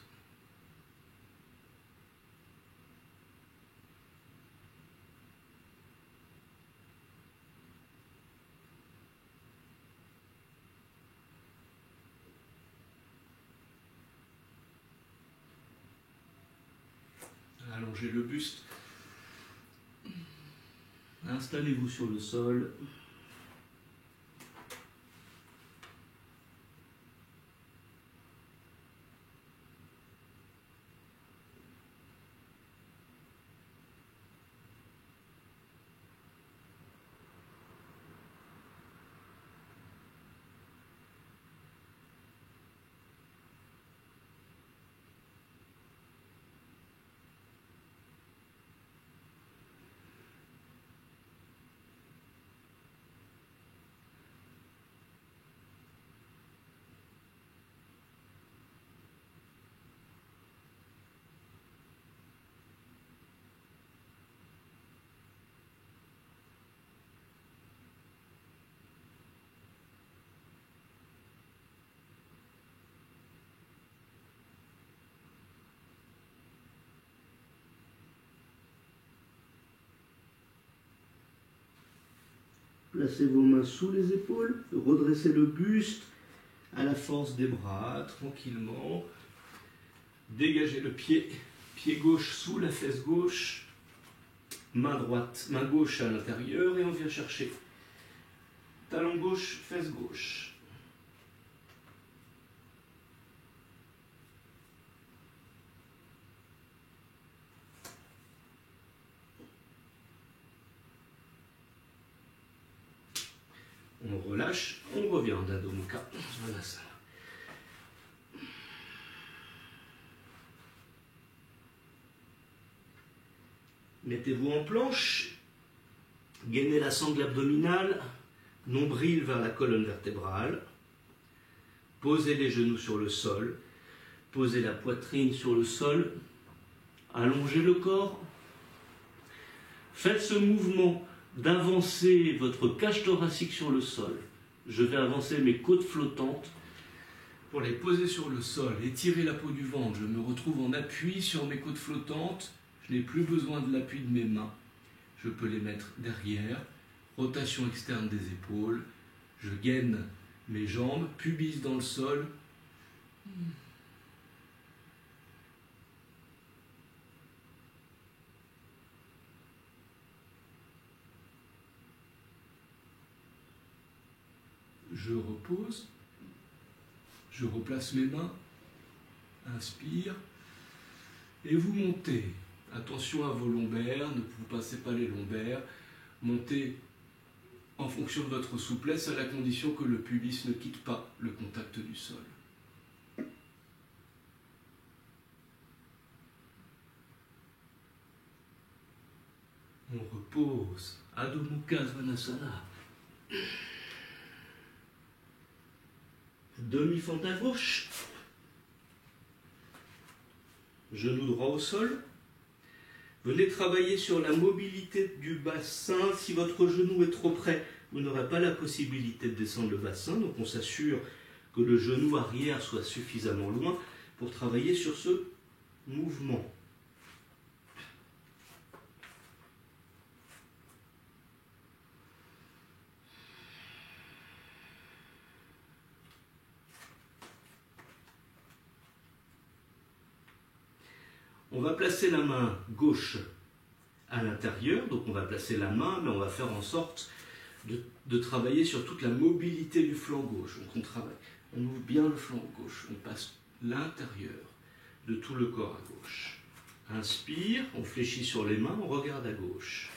Allongez le buste. Installez-vous sur le sol. Placez vos mains sous les épaules, redressez le buste à la force des bras, tranquillement. Dégagez le pied, pied gauche sous la fesse gauche, main droite, main gauche à l'intérieur et on vient chercher talon gauche, fesse gauche. On relâche, on revient en Adho Mukha Svanasana. Mettez-vous en planche, gainez la sangle abdominale, nombril vers la colonne vertébrale. Posez les genoux sur le sol, posez la poitrine sur le sol, allongez le corps. Faites ce mouvement d'avancer votre cage thoracique sur le sol. Je vais avancer mes côtes flottantes pour les poser sur le sol, étirer la peau du ventre. Je me retrouve en appui sur mes côtes flottantes. Je n'ai plus besoin de l'appui de mes mains. Je peux les mettre derrière, rotation externe des épaules. Je gaine mes jambes, pubis dans le sol. Je repose, je replace mes mains, inspire, et vous montez. Attention à vos lombaires, ne vous passez pas les lombaires, montez en fonction de votre souplesse à la condition que le pubis ne quitte pas le contact du sol. On repose, Adho Mukha Svanasana. Demi-fente à gauche, genou droit au sol. Venez travailler sur la mobilité du bassin. Si votre genou est trop près, vous n'aurez pas la possibilité de descendre le bassin. Donc on s'assure que le genou arrière soit suffisamment loin pour travailler sur ce mouvement. On va placer la main gauche à l'intérieur, donc on va placer la main, mais on va faire en sorte de travailler sur toute la mobilité du flanc gauche. Donc on travaille, on ouvre bien le flanc gauche, on passe l'intérieur de tout le corps à gauche. Inspire, on fléchit sur les mains, on regarde à gauche.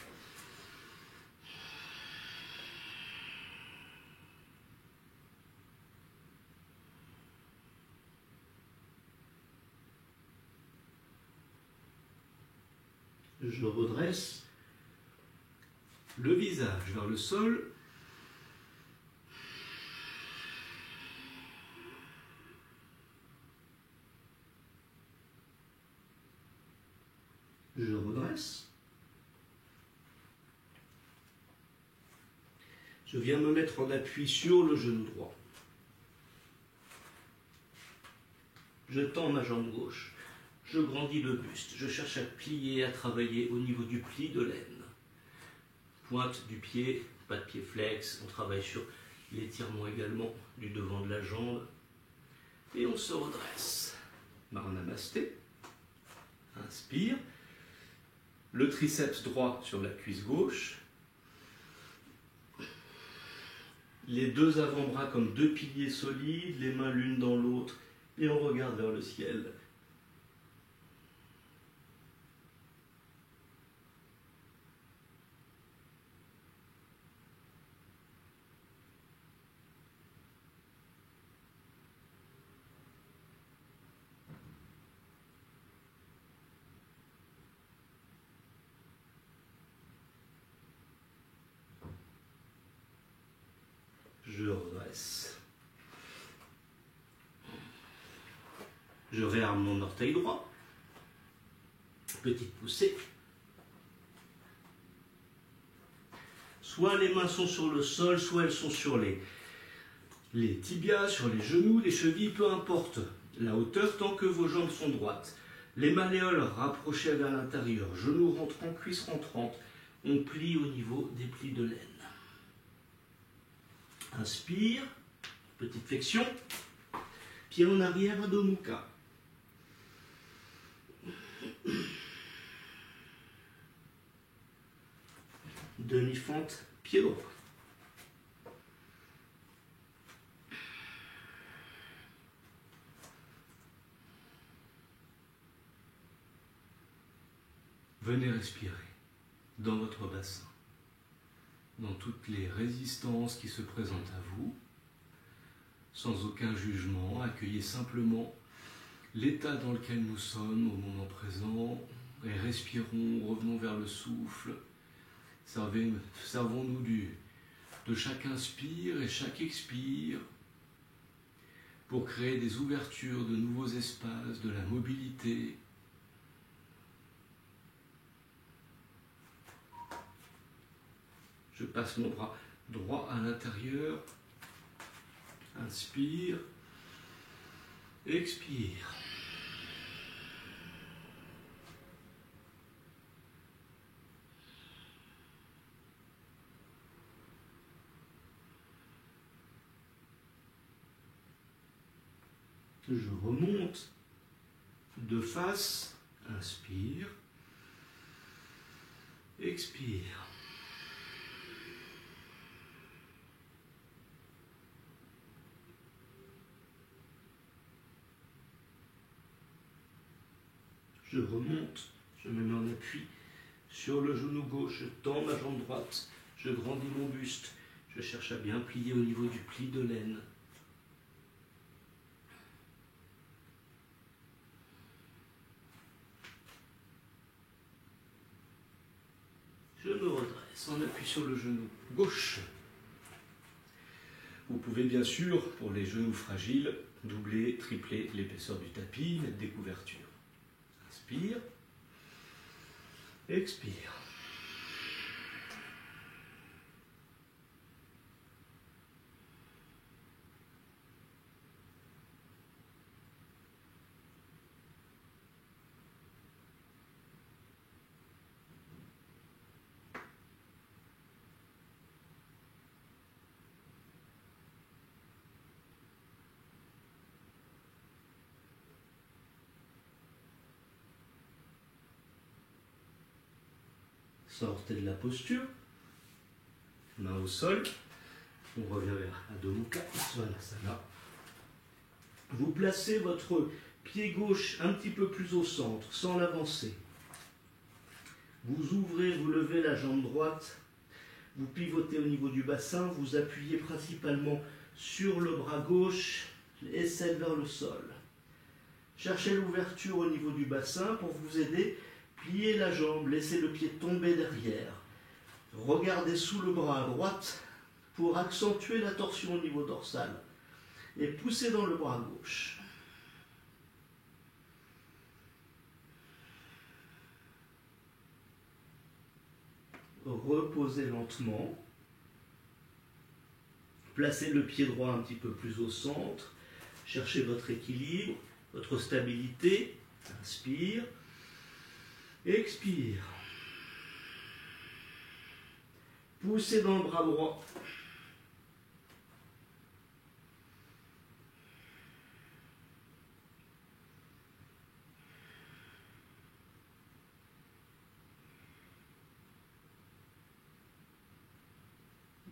Je redresse le visage vers le sol. Je redresse. Je viens me mettre en appui sur le genou droit. Je tends ma jambe gauche. Je grandis le buste. Je cherche à plier, à travailler au niveau du pli de l'aine. Pointe du pied, pas de pied flex. On travaille sur l'étirement également du devant de la jambe. Et on se redresse. Maranamasté. Inspire. Le triceps droit sur la cuisse gauche. Les deux avant-bras comme deux piliers solides, les mains l'une dans l'autre. Et on regarde vers le ciel. Je redresse. Je réarme mon orteil droit. Petite poussée. Soit les mains sont sur le sol, soit elles sont sur les tibias, sur les genoux, les chevilles, peu importe la hauteur tant que vos jambes sont droites. Les malléoles rapprochées vers l'intérieur, genoux rentrants, cuisses rentrantes. On plie au niveau des plis de l'aine. Inspire, petite flexion, pied en arrière, Adho Mukha. Demi-fente, pied droit. Venez respirer dans votre bassin, dans toutes les résistances qui se présentent à vous, sans aucun jugement. Accueillez simplement l'état dans lequel nous sommes au moment présent et respirons, revenons vers le souffle. Servons-nous de chaque inspire et chaque expire pour créer des ouvertures, de nouveaux espaces, de la mobilité. Je passe mon bras droit à l'intérieur. Inspire. Expire. Je remonte de face. Inspire. Expire. Je remonte, je me mets en appui sur le genou gauche, je tends ma jambe droite, je grandis mon buste, je cherche à bien plier au niveau du pli de l'aine. Je me redresse en appui sur le genou gauche. Vous pouvez bien sûr, pour les genoux fragiles, doubler, tripler l'épaisseur du tapis, mettre des couvertures. Inspire. Expire. Sortez de la posture, main au sol, on revient vers Adho Mukha Svanasana. Vous placez votre pied gauche un petit peu plus au centre, sans l'avancer. Vous ouvrez, vous levez la jambe droite, vous pivotez au niveau du bassin, vous appuyez principalement sur le bras gauche, aisselle vers le sol. Cherchez l'ouverture au niveau du bassin pour vous aider. Pliez la jambe, laissez le pied tomber derrière. Regardez sous le bras à droite pour accentuer la torsion au niveau dorsal. Et poussez dans le bras gauche. reposez lentement. Placez le pied droit un petit peu plus au centre. Cherchez votre équilibre, votre stabilité. Inspire. Expire. Poussez dans le bras droit.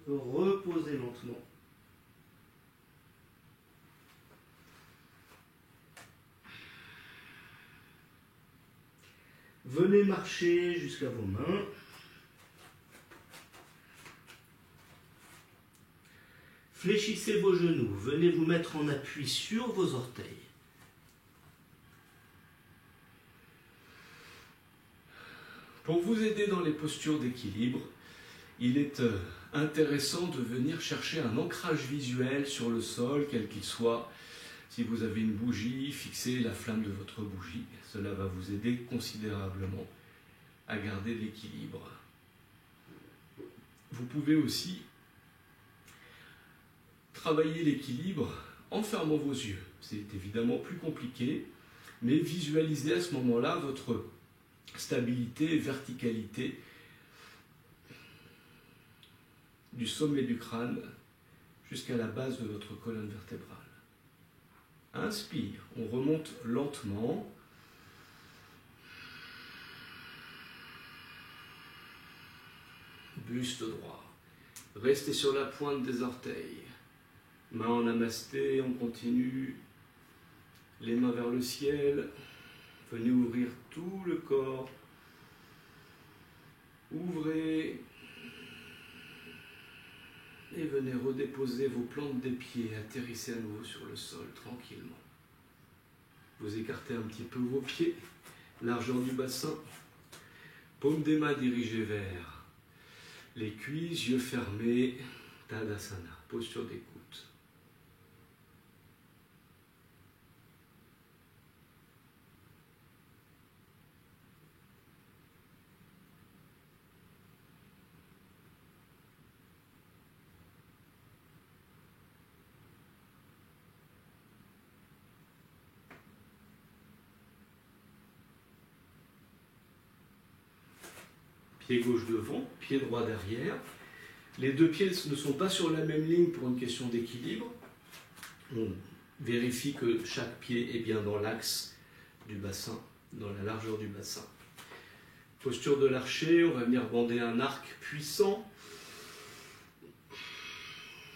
Reposez lentement. Venez marcher jusqu'à vos mains. Fléchissez vos genoux. Venez vous mettre en appui sur vos orteils. Pour vous aider dans les postures d'équilibre, il est intéressant de venir chercher un ancrage visuel sur le sol, quel qu'il soit. Si vous avez une bougie, fixez la flamme de votre bougie. Cela va vous aider considérablement à garder l'équilibre. Vous pouvez aussi travailler l'équilibre en fermant vos yeux. C'est évidemment plus compliqué, mais visualisez à ce moment-là votre stabilité et verticalité du sommet du crâne jusqu'à la base de votre colonne vertébrale. Inspire, on remonte lentement. Buste droit. Restez sur la pointe des orteils. Main en namasté, on continue. Les mains vers le ciel. Venez ouvrir tout le corps. Ouvrez. Et venez redéposer vos plantes des pieds, atterrissez à nouveau sur le sol, tranquillement. Vous écartez un petit peu vos pieds, largeur du bassin, paume des mains dirigées vers les cuisses, yeux fermés, Tadasana, posture d'écoute. Pied gauche devant, pied droit derrière. Les deux pieds ne sont pas sur la même ligne pour une question d'équilibre. On vérifie que chaque pied est bien dans l'axe du bassin, dans la largeur du bassin. Posture de l'archer, on va venir bander un arc puissant.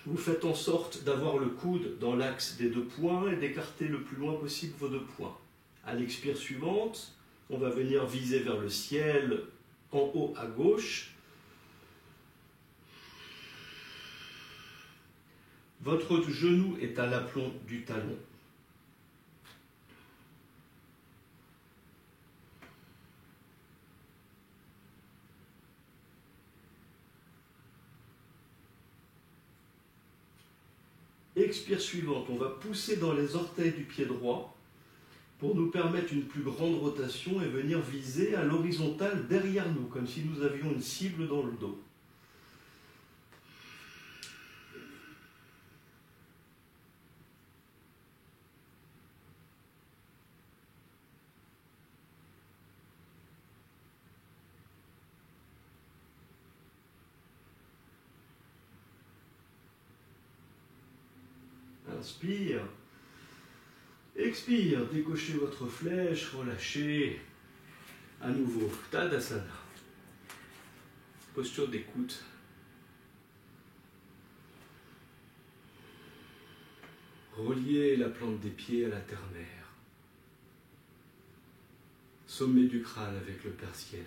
Vous faites en sorte d'avoir le coude dans l'axe des deux poings et d'écarter le plus loin possible vos deux poings. À l'expire suivante, on va venir viser vers le ciel, en haut à gauche. Votre genou est à l'aplomb du talon. Expire suivante, on va pousser dans les orteils du pied droit pour nous permettre une plus grande rotation et venir viser à l'horizontale derrière nous, comme si nous avions une cible dans le dos. Inspire. Expire, décochez votre flèche, relâchez. À nouveau, Tadasana. Posture d'écoute. Reliez la plante des pieds à la terre-mère. Sommet du crâne avec le Père Ciel.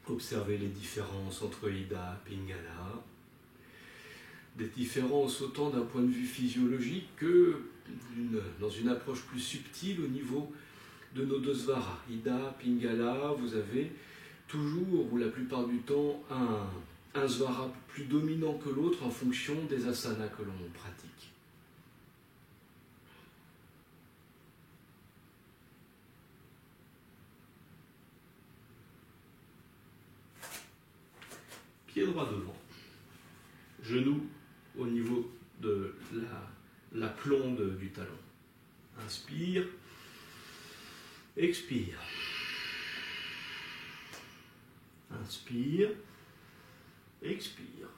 Observez les différences entre Ida et Pingala. Des différences autant d'un point de vue physiologique que dans une approche plus subtile au niveau de nos deux svaras. Ida, Pingala, vous avez toujours ou la plupart du temps un un svara plus dominant que l'autre en fonction des asanas que l'on pratique. Pied droit devant, genou au niveau de la plombe du talon. Inspire, expire. Inspire, expire.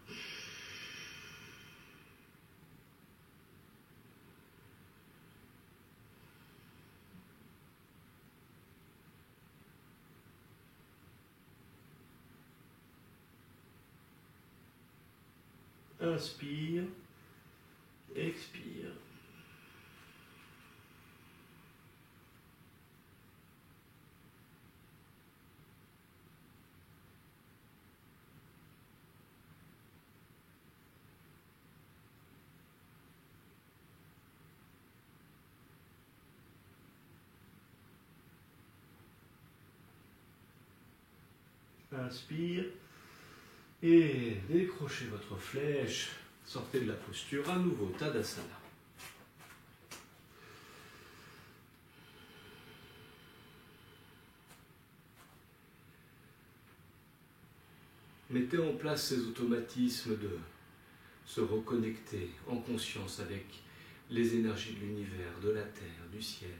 Inspire, expire. Inspire et décrochez votre flèche, sortez de la posture, à nouveau Tadasana. Mettez en place ces automatismes de se reconnecter en conscience avec les énergies de l'univers, de la terre, du ciel.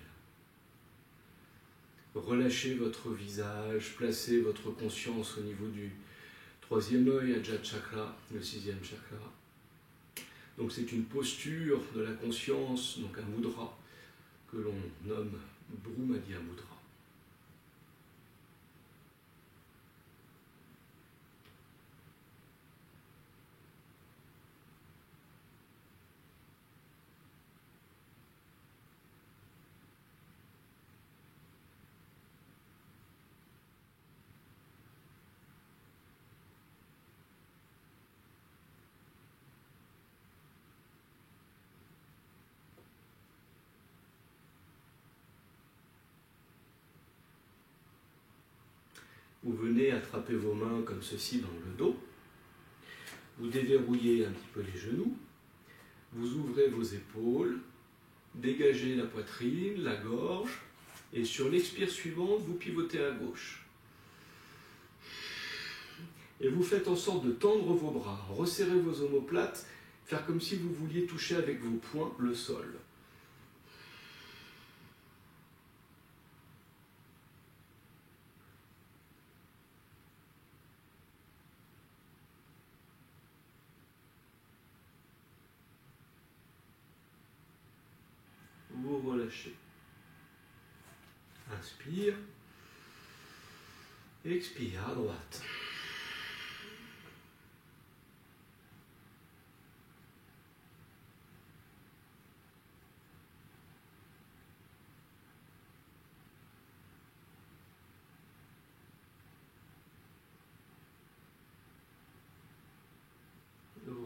Relâchez votre visage, placez votre conscience au niveau du troisième œil, Ajna Chakra, le sixième chakra. Donc c'est une posture de la conscience, donc un mudra, que l'on nomme Bhrumadhya Mudra. Vous venez attraper vos mains comme ceci dans le dos. Vous déverrouillez un petit peu les genoux. Vous ouvrez vos épaules. Dégagez la poitrine, la gorge. Et sur l'expire suivante, vous pivotez à gauche. Et vous faites en sorte de tendre vos bras, resserrer vos omoplates, faire comme si vous vouliez toucher avec vos poings le sol. Vous relâchez. Inspire. Expire à droite.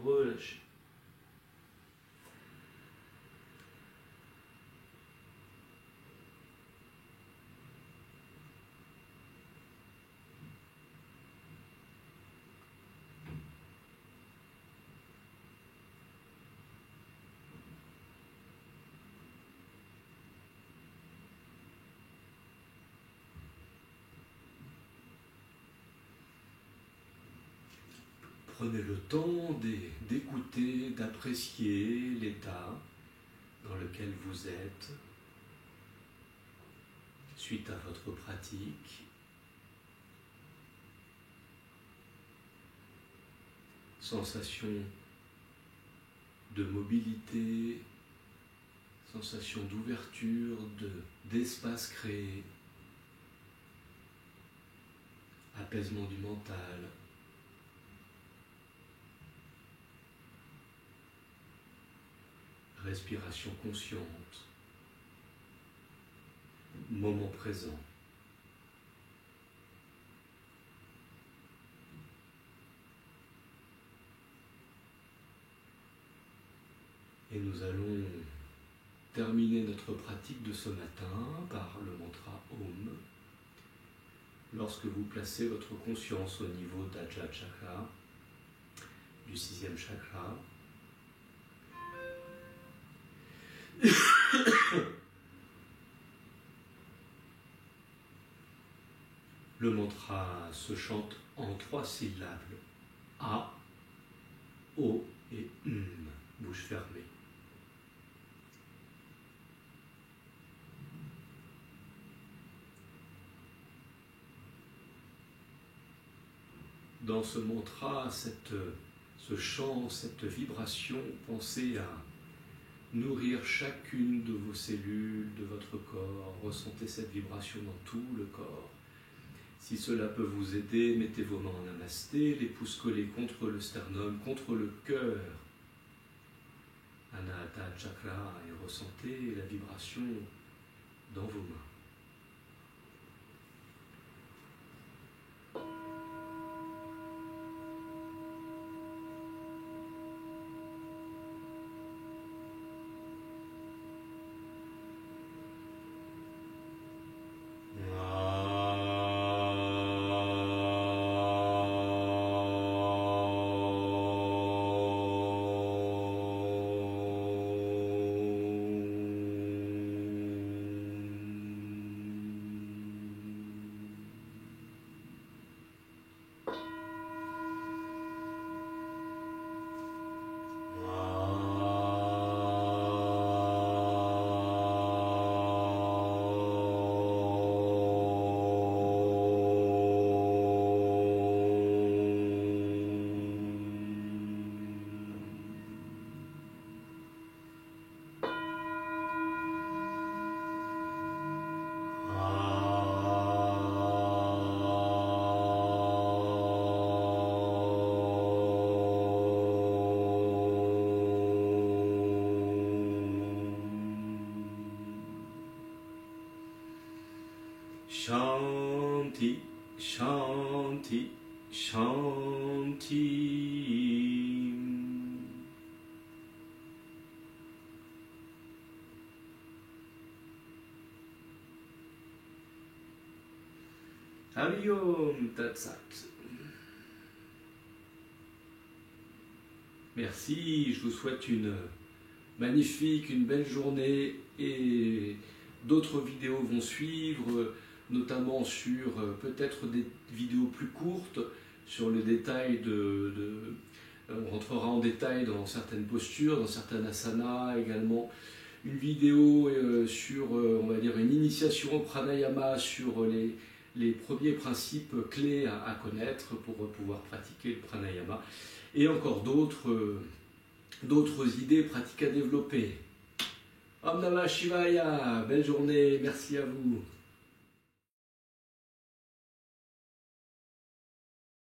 Relâchez. Prenez le temps d'écouter, d'apprécier l'état dans lequel vous êtes suite à votre pratique. Sensation de mobilité, sensation d'ouverture, d'espace créé, apaisement du mental. Respiration consciente, moment présent. Et nous allons terminer notre pratique de ce matin par le mantra Om. Lorsque vous placez votre conscience au niveau d'Ajna Chakra, du 6e chakra. Le mantra se chante en 3 syllabes. A, O et bouche fermée. Dans ce mantra, ce chant, cette vibration, pensez à nourrir chacune de vos cellules, de votre corps. Ressentez cette vibration dans tout le corps. Si cela peut vous aider, mettez vos mains en namasté, les pouces collés contre le sternum, contre le cœur. Anahata Chakra, et ressentez la vibration dans vos mains. Shanti, Shanti, Shanti. Hari Om Tat Sat. Merci, je vous souhaite une magnifique, une belle journée et d'autres vidéos vont suivre, notamment sur peut-être des vidéos plus courtes, sur le détail on rentrera en détail dans certaines postures, dans certains asanas, également une vidéo sur, on va dire, une initiation au pranayama, sur les premiers principes clés à connaître pour pouvoir pratiquer le pranayama, et encore d'autres idées pratiques à développer. Om Namah Shivaya, belle journée, merci à vous.